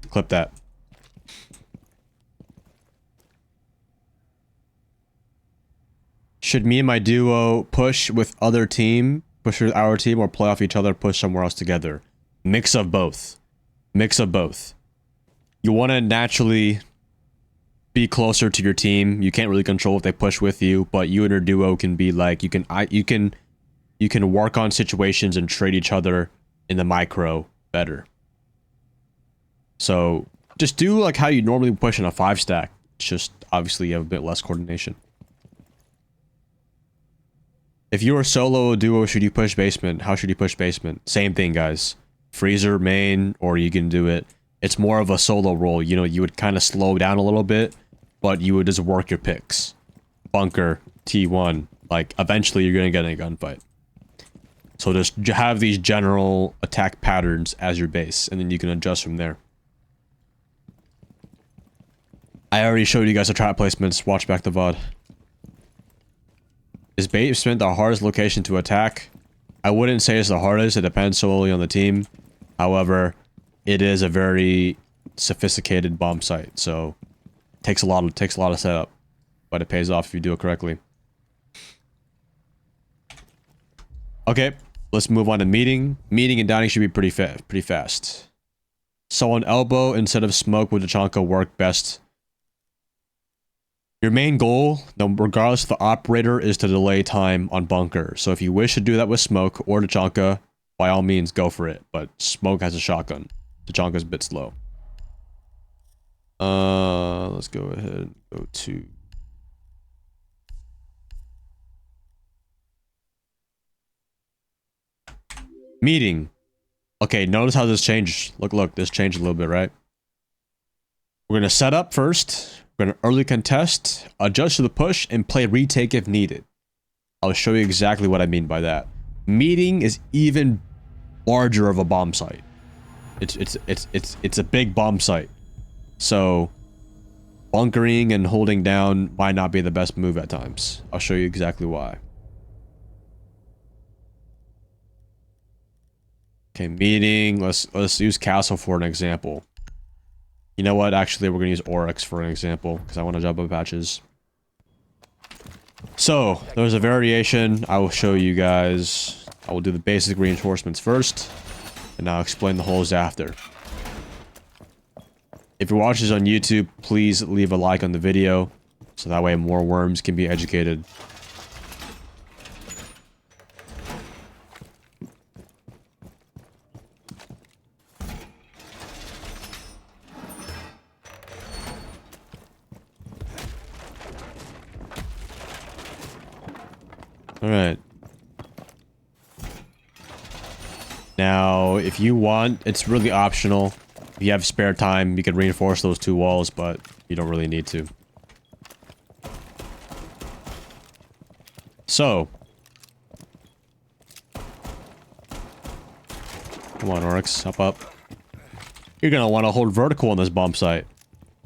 Clip that. Should me and my duo push with our team, or play off each other, push somewhere else together? Mix of both. Mix of both. You want to naturally be closer to your team. You can't really control if they push with you, but you and your duo can be like, you can work on situations and trade each other in the micro better. So just do like how you normally push in a 5-stack. It's just obviously you have a bit less coordination. If you are solo or duo, should you push basement? How should you push basement? Same thing, guys. Freezer, main, or you can do it. It's more of a solo role. You know, you would kind of slow down a little bit, but you would just work your picks. Bunker, T1. Like, eventually you're going to get in a gunfight. So just have these general attack patterns as your base, and then you can adjust from there. I already showed you guys the trap placements. Watch back the VOD. Is basement the hardest location to attack? I wouldn't say it's the hardest. It depends solely on the team. However, it is a very sophisticated bomb site, so it takes a lot of setup, but it pays off if you do it correctly. Okay, let's move on to meeting. Meeting and dining should be pretty fast. So on elbow instead of smoke with the Tachanka work best. Your main goal, regardless of the operator, is to delay time on bunker. So if you wish to do that with smoke or Tachanka, by all means go for it. But smoke has a shotgun. Tachanka's a bit slow. Let's go ahead and go to meeting. Okay, notice how this changed. Look, this changed a little bit, right? We're gonna set up first. We're gonna early contest, adjust to the push, and play retake if needed. I'll show you exactly what I mean by that. Meeting is even larger of a bomb site. It's a big bomb site. So bunkering and holding down might not be the best move at times. I'll show you exactly why. Okay, meeting. Let's use castle for an example. You know what? Actually, we're gonna use Oryx for an example because I want to jump up patches. So there's a variation. I will show you guys. I will do the basic reinforcements first, and I'll explain the holes after. If you're watching this on YouTube, please leave a like on the video, so that way more worms can be educated. Alright. Now, if you want, it's really optional. If you have spare time, you can reinforce those two walls, but you don't really need to. So. Come on, Oryx, hop up. you're gonna want to hold vertical on this bomb site.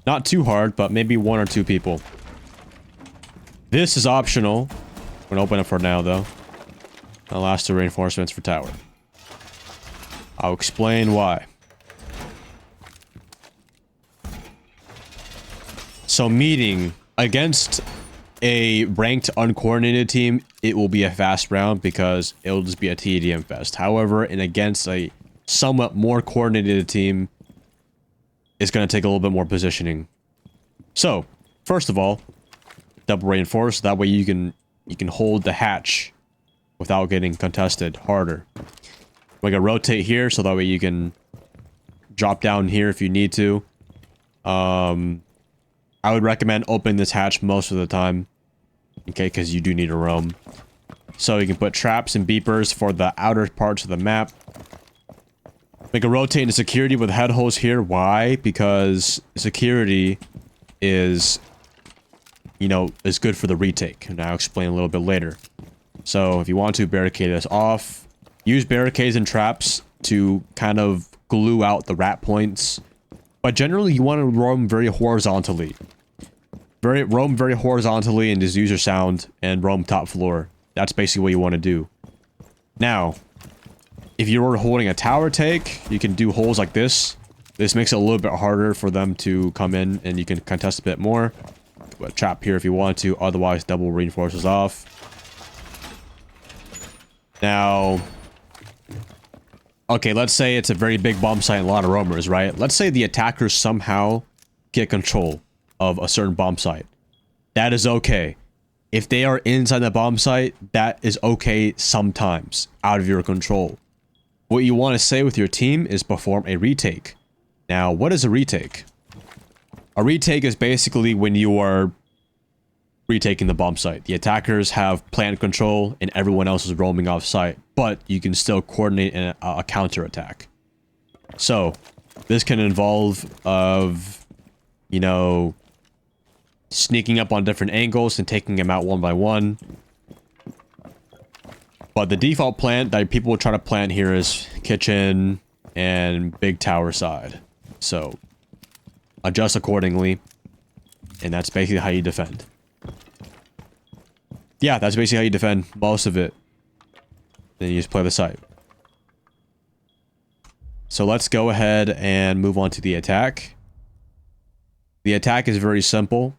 Not too hard, but maybe 1 or 2 people. This is optional. We're gonna open it for now, though. The last 2 reinforcements for tower. I'll explain why. So meeting against a ranked uncoordinated team, it will be a fast round because it'll just be a TDM fest. However, and against a somewhat more coordinated team, it's going to take a little bit more positioning. So, first of all, double reinforce. That way you can hold the hatch without getting contested harder. We're going to rotate here so that way you can drop down here if you need to. I would recommend opening this hatch most of the time. Okay, because you do need to roam. So you can put traps and beepers for the outer parts of the map. Make a rotate into security with head holes here. Why? Because security is, you know, is good for the retake. And I'll explain a little bit later. So if you want to barricade this off, use barricades and traps to kind of glue out the rat points. But generally you want to roam very horizontally. Roam very horizontally and just use your sound and roam top floor. That's basically what you want to do. Now, if you're holding a tower take, you can do holes like this. This makes it a little bit harder for them to come in and you can contest a bit more. But trap here if you want to, otherwise double reinforces off. Now, okay, let's say it's a very big bomb site and a lot of roamers, right? Let's say the attackers somehow get control of a certain bomb site. That is okay. If they are inside the bomb site, that is okay sometimes, out of your control. What you want to say with your team is perform a retake. Now, what is a retake? A retake is basically when you are retaking the bomb site. The attackers have plant control and everyone else is roaming off site, but you can still coordinate a counter attack. So, this can involve you know, sneaking up on different angles and taking them out one by one. But the default plant that people will try to plant here is kitchen and big tower side. So, adjust accordingly. And that's basically how you defend. Yeah, that's basically how you defend most of it. Then you just play the site. So let's go ahead and move on to the attack. The attack is very simple.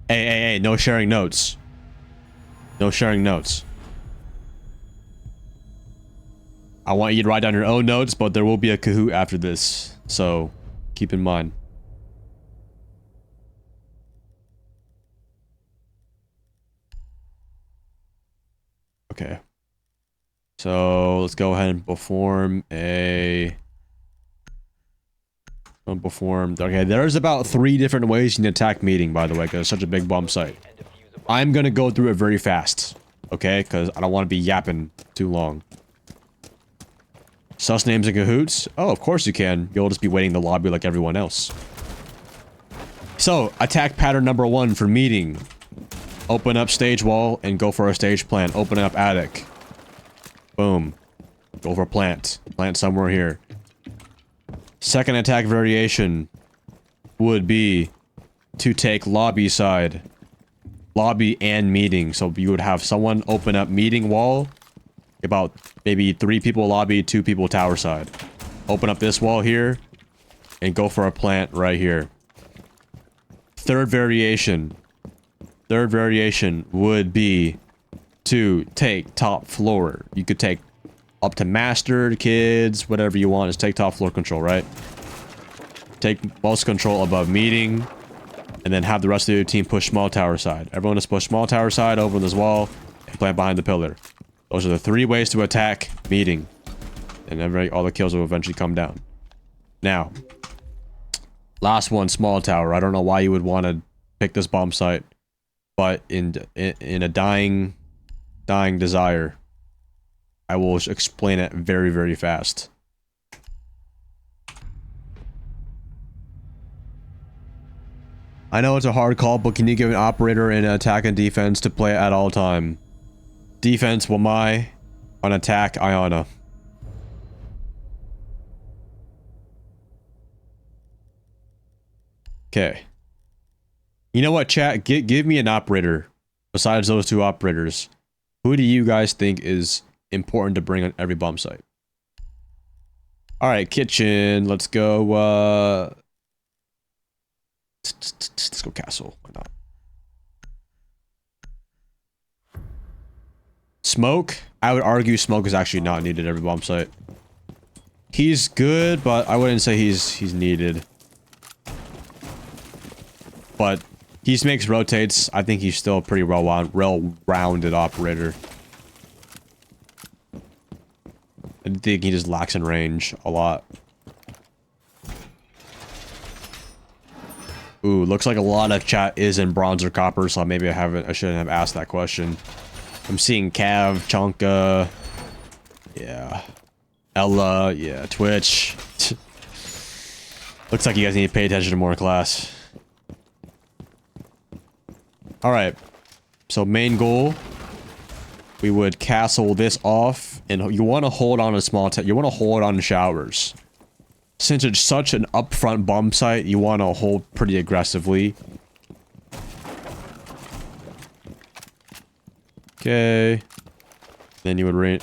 Hey, no sharing notes. No sharing notes. I want you to write down your own notes, but there will be a Kahoot after this. So, keep in mind. Okay. So, let's go ahead and perform a... Okay, there's about 3 different ways you can attack meeting, by the way, because it's such a big bomb site. I'm gonna go through it very fast, okay? Because I don't want to be yapping too long. Sus names and Kahoots? Oh, of course you can. You'll just be waiting in the lobby like everyone else. So, attack pattern number 1 for meeting. Open up stage wall and go for a stage plant. Open up attic. Boom. Go for plant. Plant somewhere here. Second attack variation would be to take lobby side. Lobby and meeting. So you would have someone open up meeting wall. About maybe 3 people lobby, 2 people tower side. Open up this wall here. And go for a plant right here. Third variation. Third variation would be to take top floor. You could take up to master, kids, whatever you want. Just take top floor control, right? Take most control above meeting. And then have the rest of your team push small tower side. Everyone just push small tower side over this wall. And plant behind the pillar. Those are the 3 ways to attack meeting. And all the kills will eventually come down. Now. Last one, small tower. I don't know why you would want to pick this bomb site. But in a dying desire, I will explain it very, very fast. I know it's a hard call, but can you give an operator in attack and defense to play at all time? Defense, Wamai. On attack, Athieno. Okay. You know what, chat? Give me an operator. Besides those two operators. Who do you guys think is important to bring on every bomb site? Alright, kitchen. Let's go, let's go castle. Why not? Smoke? I would argue smoke is actually not needed at every bomb site. He's good, but I wouldn't say he's needed. But he makes rotates. I think he's still a pretty well-rounded operator. I think he just lacks in range a lot. Ooh, looks like a lot of chat is in bronze or copper, so maybe I shouldn't have asked that question. I'm seeing Cav, Chonka, yeah, Ella, yeah, Twitch. Looks like you guys need to pay attention to more in class. Alright, so main goal, we would castle this off, and you want to hold on to small you want to hold on to showers. Since it's such an upfront bomb site, you want to hold pretty aggressively. Okay. Then you would rain.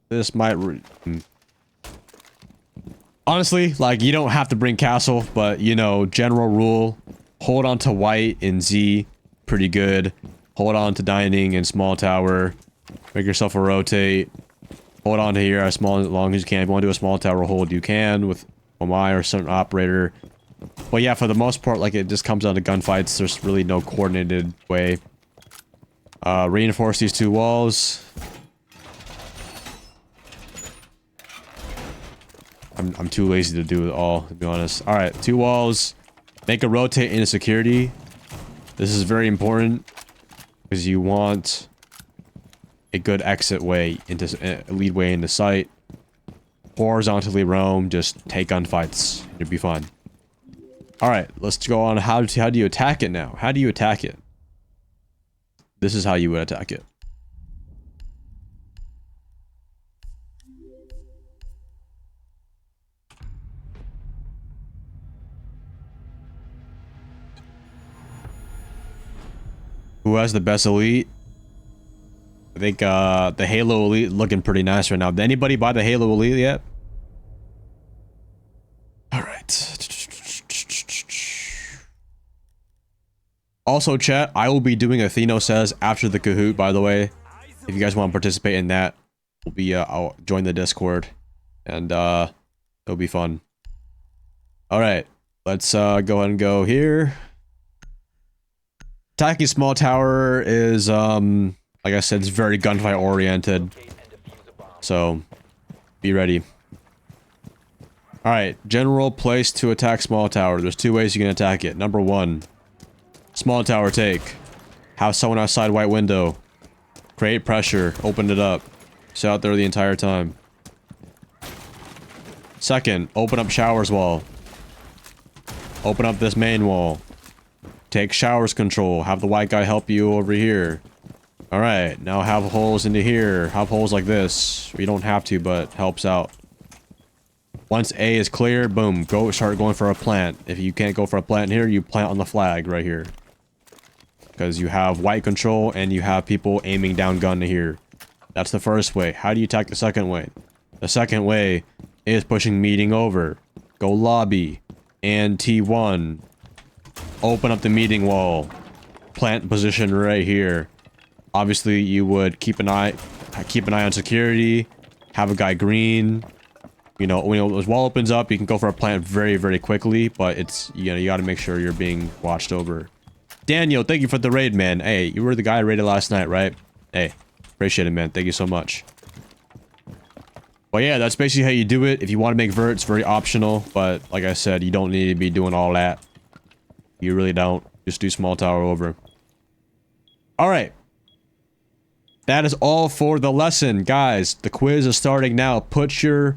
This might. Honestly, like, you don't have to bring castle, but you know, general rule: hold on to white in Z, pretty good. Hold on to dining in small tower. Make yourself a rotate. Hold on to here as long as you can. If you want to do a small tower hold, you can with Omai or some operator. But yeah, for the most part, like, it just comes down to gunfights. There's really no coordinated way. Reinforce these two walls. I'm too lazy to do it all, to be honest. Alright, 2 walls. Make a rotate into security. This is very important. Because you want a good exit way into lead way into sight. Horizontally roam, just take gunfights. You'll be fine. Alright, let's go on. How do you attack it now? How do you attack it? This is how you would attack it. Who has the best elite? I think the Halo Elite looking pretty nice right now. Did anybody buy the Halo Elite yet? Alright. Also, chat, I will be doing Athieno says after the Kahoot, by the way. If you guys want to participate in that, I'll join the Discord. And it'll be fun. Alright. Let's go ahead and go here. Attacking small tower is, like I said, it's very gunfight oriented. So, be ready. Alright, general place to attack small tower. There's 2 ways you can attack it. Number 1, small tower take. Have someone outside white window. Create pressure. Open it up. Sit out there the entire time. Second, open up showers wall. Open up this main wall. Take showers control. Have the white guy help you over here. Alright, now have holes into here. Have holes like this. You don't have to, but helps out. Once A is clear, boom, start going for a plant. If you can't go for a plant here, you plant on the flag right here. Because you have white control and you have people aiming down gun to here. That's the first way. How do you attack the second way? The second way is pushing meeting over. Go lobby. And T1. Open up the meeting wall. Plant position right here. Obviously, you would keep an eye on security. Have a guy green. You know, when the wall opens up, you can go for a plant very, very quickly. But it's, you know, you got to make sure you're being watched over. Daniel, thank you for the raid, man. Hey, you were the guy I raided last night, right? Hey, appreciate it, man. Thank you so much. But yeah, that's basically how you do it. If you want to make vert, it's very optional. But like I said, you don't need to be doing all that. You really don't. Just do small tower over. Alright. That is all for the lesson, guys. The quiz is starting now. Put your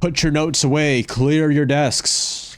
notes away. Clear your desks.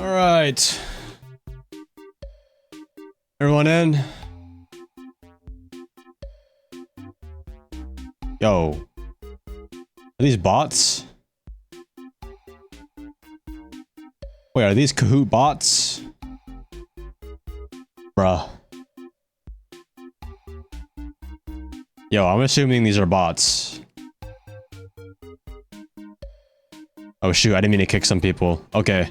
All right. Everyone in? Yo. Are these bots? Wait, are these Kahoot bots? Bruh. Yo, I'm assuming these are bots. Oh shoot, I didn't mean to kick some people. Okay.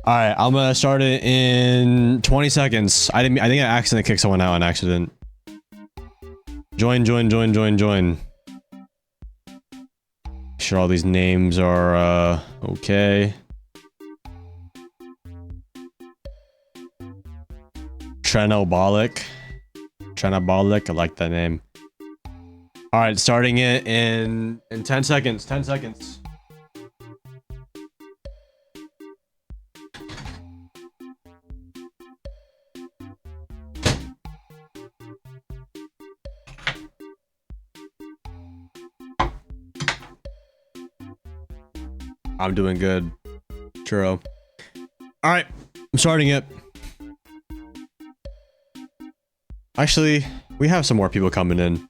Alright, I'm gonna start it in 20 seconds. I think I accidentally kicked someone out on accident. Join. Make sure all these names are, okay. Trenobolic, I like that name. Alright, starting it in 10 seconds, 10 seconds. I'm doing good. Churro. Alright, I'm starting it. Actually, we have some more people coming in.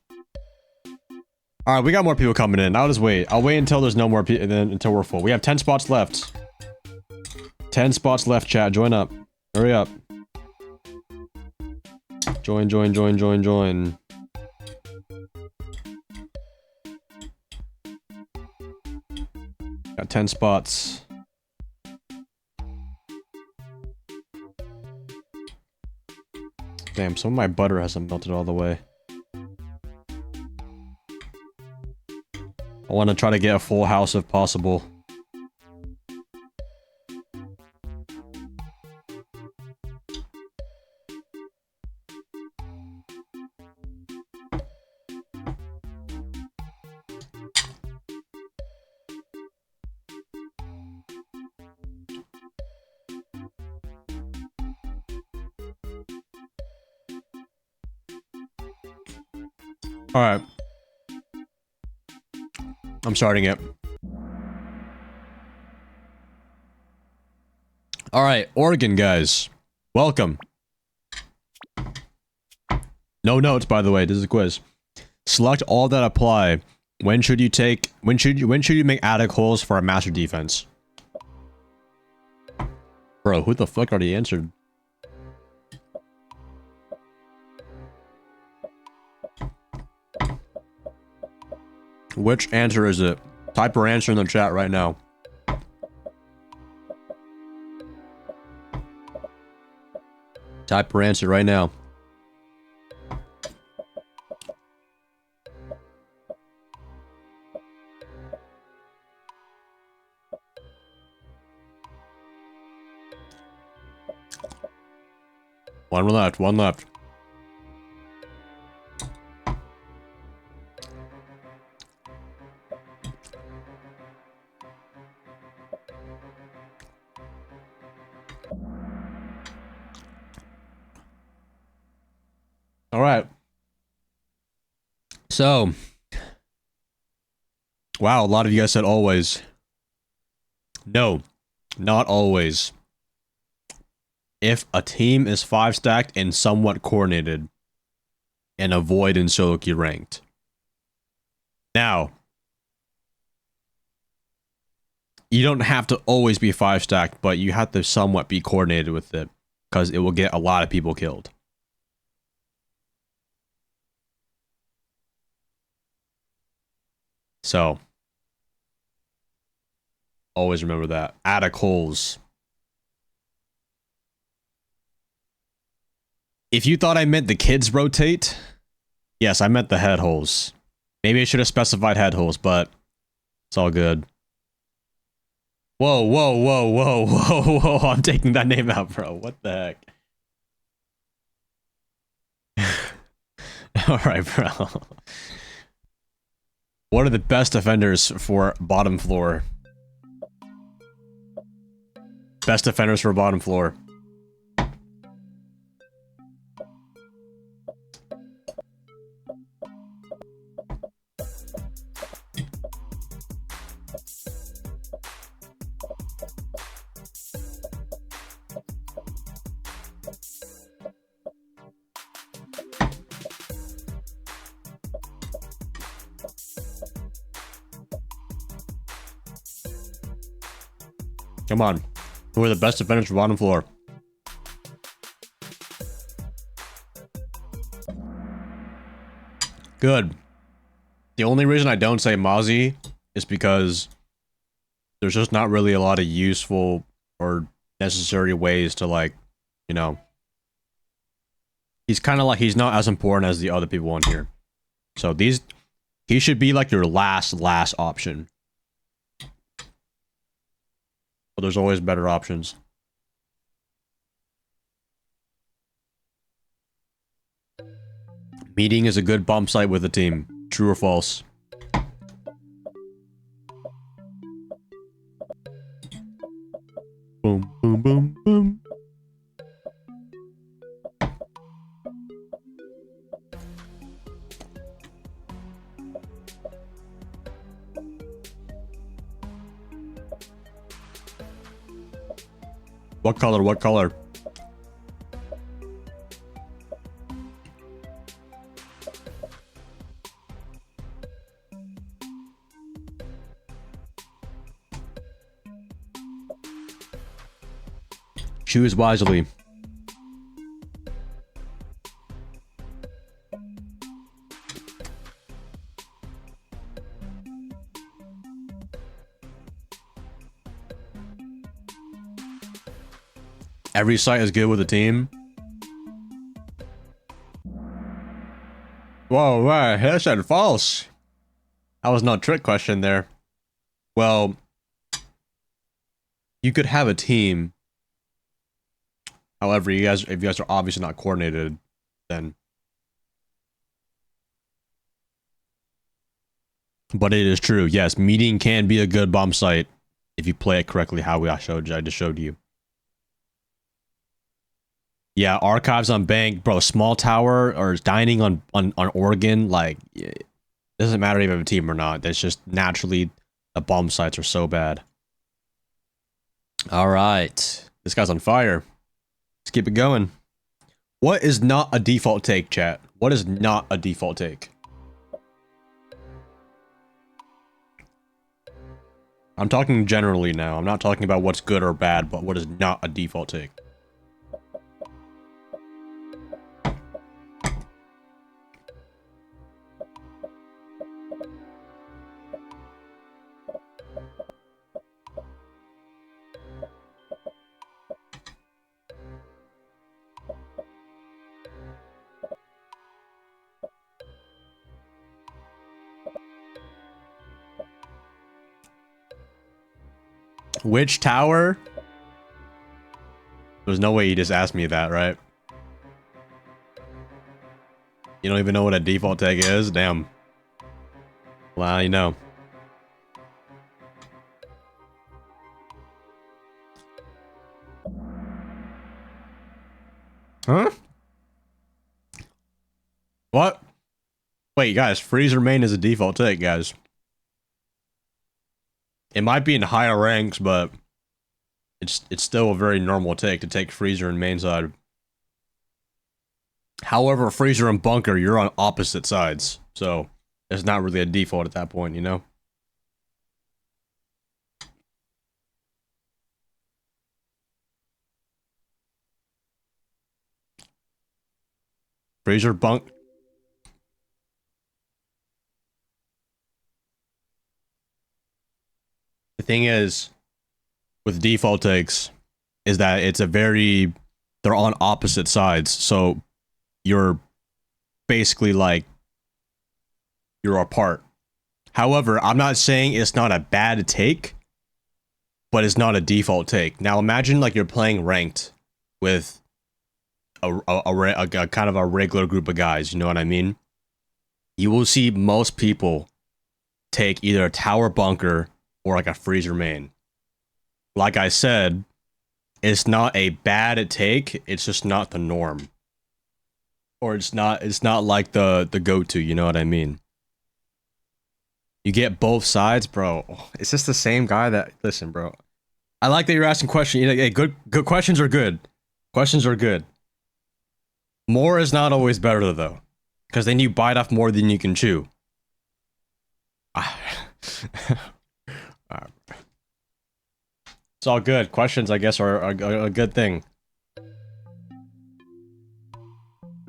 Alright, we got more people coming in. I'll just wait. I'll wait until there's no more people, until we're full. We have 10 spots left. 10 spots left, chat. Join up. Hurry up. Join. Got 10 spots. Damn, some of my butter hasn't melted all the way. I want to try to get a full house if possible. Alright. I'm starting it. Alright, Oregon guys. Welcome. No notes, by the way. This is a quiz. Select all that apply. When should you make attic holes for a master defense? Bro, who the fuck already answered? Which answer is it? Type your answer in the chat right now. Type your answer right now. One left, one left. All right. So, wow, a lot of you guys said always. No, not always. If a team is 5-stacked and somewhat coordinated, and avoid in solo queue ranked. Now, you don't have to always be 5-stacked, but you have to somewhat be coordinated with it, because it will get a lot of people killed. So, always remember that. Attic holes. If you thought I meant the kids rotate, yes, I meant the head holes. Maybe I should have specified head holes, but it's all good. Whoa. I'm taking that name out, bro. What the heck? Alright, bro. What are the best defenders for bottom floor? Best defenders for bottom floor. Come on. We're the best defenders from bottom floor. Good. The only reason I don't say Mozzie is because there's just not really a lot of useful or necessary ways to, like, you know. He's kind of like, he's not as important as the other people in here. So he should be like your last option. But there's always better options. Meeting is a good bump site with the team. True or false? Boom, boom, boom, boom. What color? What color? Choose wisely. Every site is good with a team. Whoa, wow, that said false. That was not a trick question there. Well, you could have a team. However, if you guys are obviously not coordinated, then. But it is true. Yes, meeting can be a good bomb site if you play it correctly. How I just showed you. Yeah, archives on bank, bro. Small tower or dining on Oregon, like, it doesn't matter if you have a team or not. That's just naturally the bomb sites are so bad. All right, this guy's on fire. Let's keep it going. What is not a default take, chat? What is not a default take? I'm talking generally now. I'm not talking about what's good or bad, but what is not a default take? Which tower? There's no way you just asked me that, right? You don't even know what a default tag is? Damn. Well, you know. Huh? What? Wait, guys, freeze remain is a default take, guys. It might be in higher ranks, but it's still a very normal take to take freezer and main side. However, freezer and bunker, you're on opposite sides, so it's not really a default at that point, you know? Freezer bunk. The thing is, with default takes, is that it's a very, they're on opposite sides, so you're basically like, you're apart. However, I'm not saying it's not a bad take, but it's not a default take. Now imagine like you're playing ranked with a kind of a regular group of guys, you know what I mean? You will see most people take either a tower bunker or like a freezer main. Like I said, it's not a bad take, it's just not the norm. Or it's not like the go-to, you know what I mean? You get both sides, bro. It's just the same guy that, listen, bro. I like that you're asking questions. You know, hey, good questions are good. Questions are good. More is not always better though, because then you bite off more than you can chew. It's all good. Questions, I guess, are a good thing.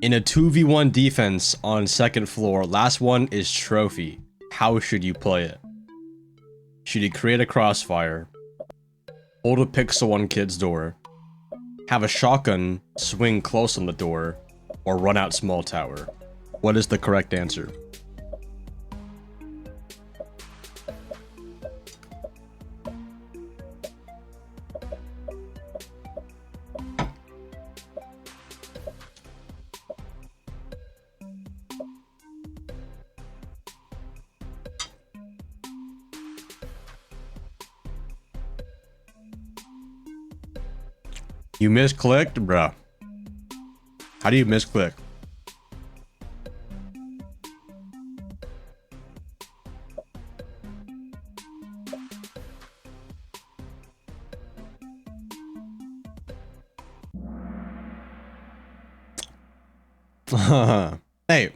In a 2v1 defense on second floor, last one is trophy. How should you play it? Should you create a crossfire? Hold a pixel on kid's door? Have a shotgun swing close on the door? Or run out small tower? What is the correct answer? You misclicked, bruh. How do you misclick? Hey,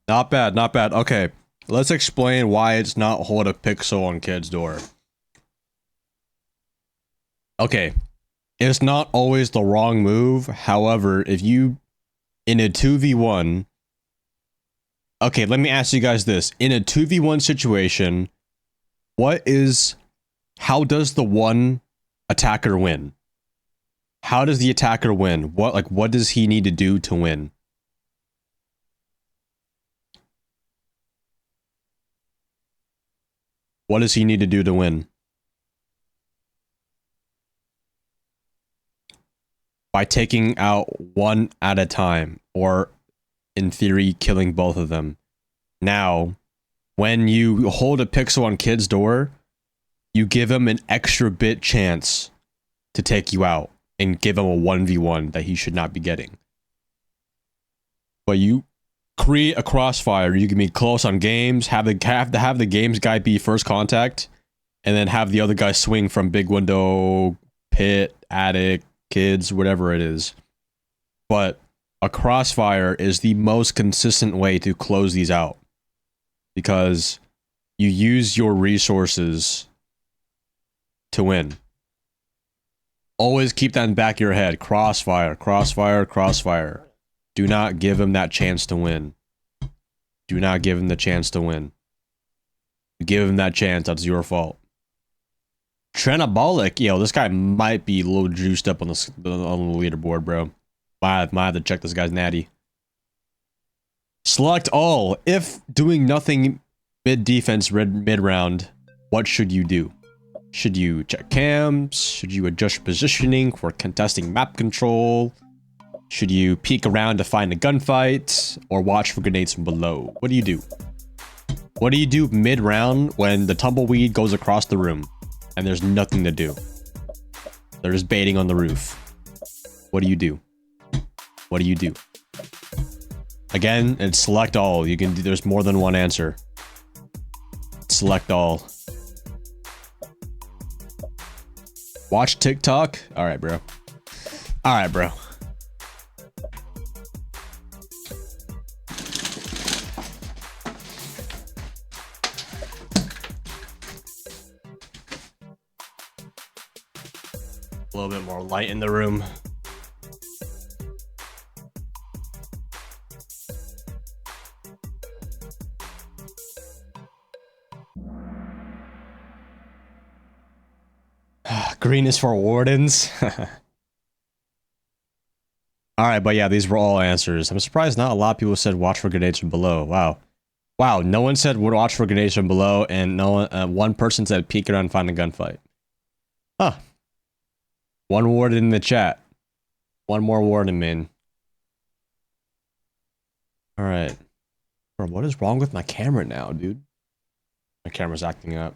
not bad, not bad. Okay, let's explain why it's not hold a pixel on kid's door. Okay, it's not always the wrong move. However, if you, in a 2v1, okay, let me ask you guys this. In a 2v1 situation, how does the one attacker win? How does the attacker win? What does he need to do to win? What does he need to do to win? By taking out one at a time, or in theory, killing both of them. Now, when you hold a pixel on kid's door, you give him an extra bit chance to take you out and give him a 1v1 that he should not be getting. But you create a crossfire, you can be close on games, have the games guy be first contact, and then have the other guy swing from big window, pit, attic, kids, whatever it is. But a crossfire is the most consistent way to close these out, because you use your resources to win. Always keep that in the back of your head. Crossfire, crossfire, crossfire. Do not give him that chance to win. Do not give him the chance to win. You give him that chance, that's your fault. Trenabolic, yo, this guy might be a little juiced up on the leaderboard, bro. Might have to check this guy's natty. Select all. If doing nothing mid-defense, mid-round, what should you do? Should you check cams? Should you adjust positioning for contesting map control? Should you peek around to find a gunfight? Or watch for grenades from below? What do you do? What do you do mid-round when the tumbleweed goes across the room and there's nothing to do? They're just baiting on the roof. What do you do? What do you do? Again, it's select all. You can do, there's more than one answer. Select all. Watch TikTok? Alright, bro. Alright, bro. A little bit more light in the room. Green is for wardens. Alright, but yeah, these were all answers. I'm surprised not a lot of people said watch for grenades from below. Wow. Wow, no one said watch for grenades from below, and no one, one person said peek around and find a gunfight. Huh. One warden in the chat. One more warden, man. Alright. Bro, what is wrong with my camera now, dude? My camera's acting up.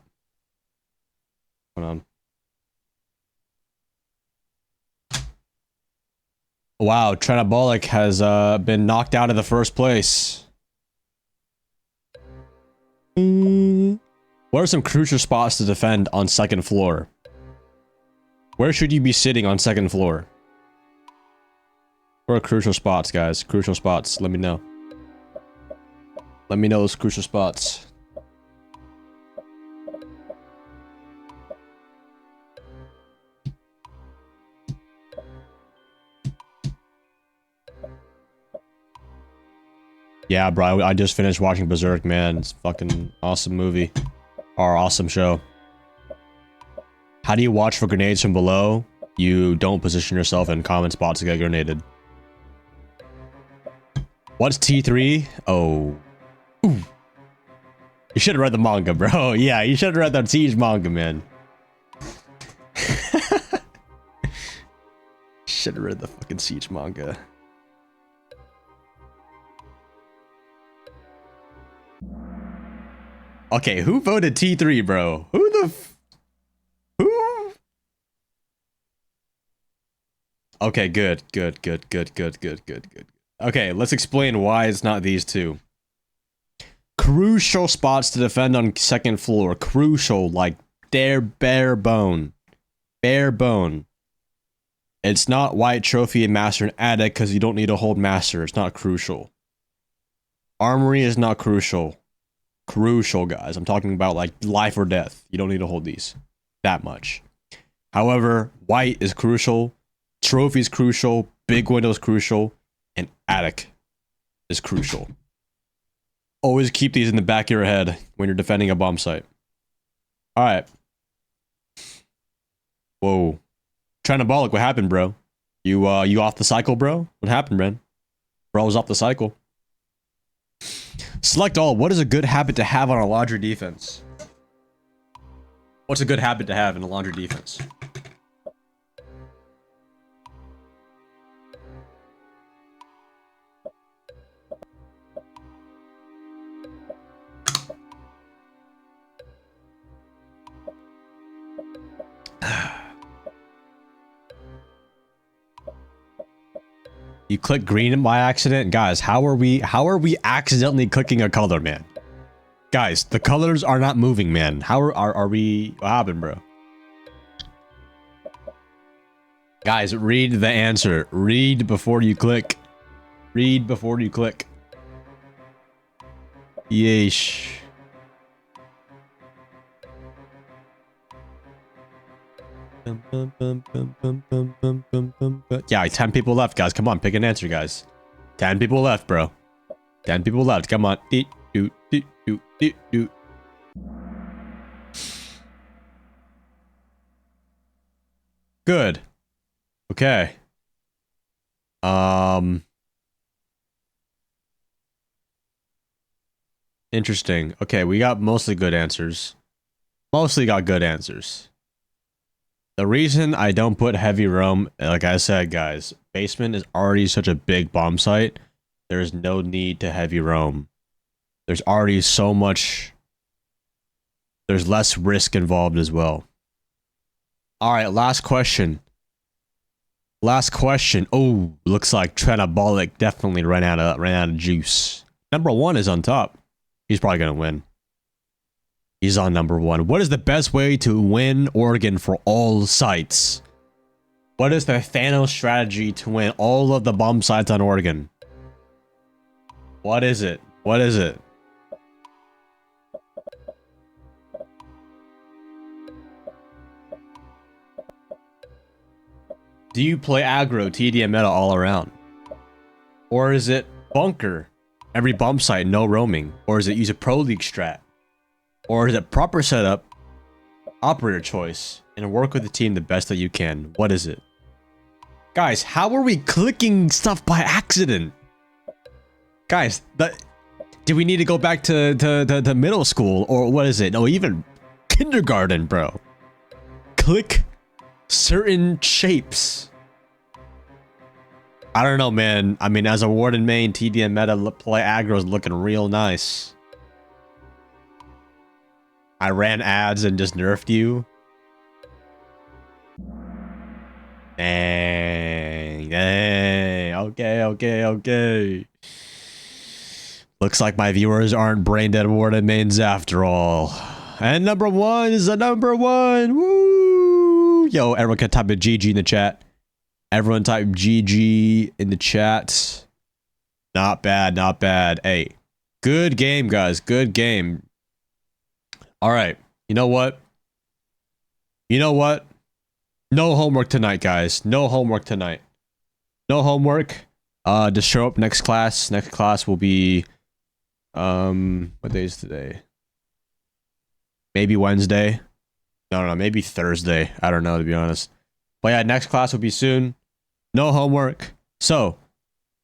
Hold on. Wow, Trenabolic has been knocked out of the first place. What are some crucial spots to defend on second floor? Where should you be sitting on second floor? What are crucial spots, guys? Crucial spots. Let me know. Let me know those crucial spots. Yeah, bro, I just finished watching Berserk, man. It's a fucking awesome movie. Or awesome show. How do you watch for grenades from below? You don't position yourself in common spots to get grenaded. What's T3? Oh. Ooh. You should have read the manga, bro. Yeah, you should have read that Siege manga, man. Should have read the fucking Siege manga. Okay, who voted T3, bro? Who the who? Okay, good. Okay, let's explain why it's not these two. Crucial spots to defend on second floor. Crucial, like they're bare bone. Bare bone. It's not white trophy and master and attic because you don't need to hold master. It's not crucial. Armory is not crucial. Crucial, guys. I'm talking about like life or death. You don't need to hold these that much. However, white is crucial. Trophy is crucial. Big window is crucial. And attic is crucial. Always keep these in the back of your head when you're defending a bomb site. All right. Whoa. Tranabolic, what happened, bro? You off the cycle, bro? What happened, man? Bro was off the cycle. Select all. What is a good habit to have on a laundry defense? What's a good habit to have in a laundry defense? You click green by accident? Guys, how are we accidentally clicking a color, man? Guys, the colors are not moving, man. How are we, what happened, bro? Guys, read the answer. Read before you click. Read before you click. Yeesh. Yeah, 10 people left, guys. Come on, pick an answer, guys. 10 people left, bro. 10 people left. Come on. Good. Okay. Interesting. Okay, we got mostly good answers. Mostly got good answers. The reason I don't put heavy roam, like I said, guys, basement is already such a big bomb site. There's no need to heavy roam. There's already so much. There's less risk involved as well. All right, last question. Last question. Oh, looks like Tranabolic definitely ran out of juice. Number 1 is on top. He's probably gonna win. He's on number 1. What is the best way to win Oregon for all sites? What is the Athieno strategy to win all of the bomb sites on Oregon? What is it? What is it? Do you play aggro, TDM meta all around? Or is it bunker? Every bomb site, no roaming? Or is it use a pro league strat? Or is it proper setup, operator choice, and work with the team the best that you can? What is it? Guys, how are we clicking stuff by accident? Guys, do we need to go back to middle school? Or what is it? No, even kindergarten, bro. Click certain shapes. I don't know, man. I mean, as a Warden main, TDM meta play aggro is looking real nice. I ran ads and just nerfed you. Dang. Okay. Looks like my viewers aren't brain dead Warden mains after all. And number 1 is the number 1. Woo! Yo, everyone can type a GG in the chat. Everyone type GG in the chat. Not bad. Hey, good game, guys. Good game. All right. You know what? No homework tonight, guys. No homework tonight. No homework. Just show up next class. Next class will be What day is today? Maybe Wednesday. No, maybe Thursday. I don't know, to be honest. But yeah, next class will be soon. No homework. So,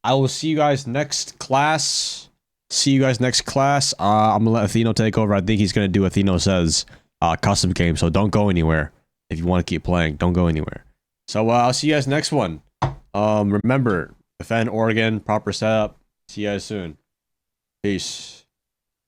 I will see you guys next class. See you guys next class. I'm gonna let Athieno take over. I think he's gonna do what Athieno says. Custom game. So don't go anywhere. If you want to keep playing, don't go anywhere. So I'll see you guys next one. Remember, defend Oregon, proper setup. See you guys soon. Peace.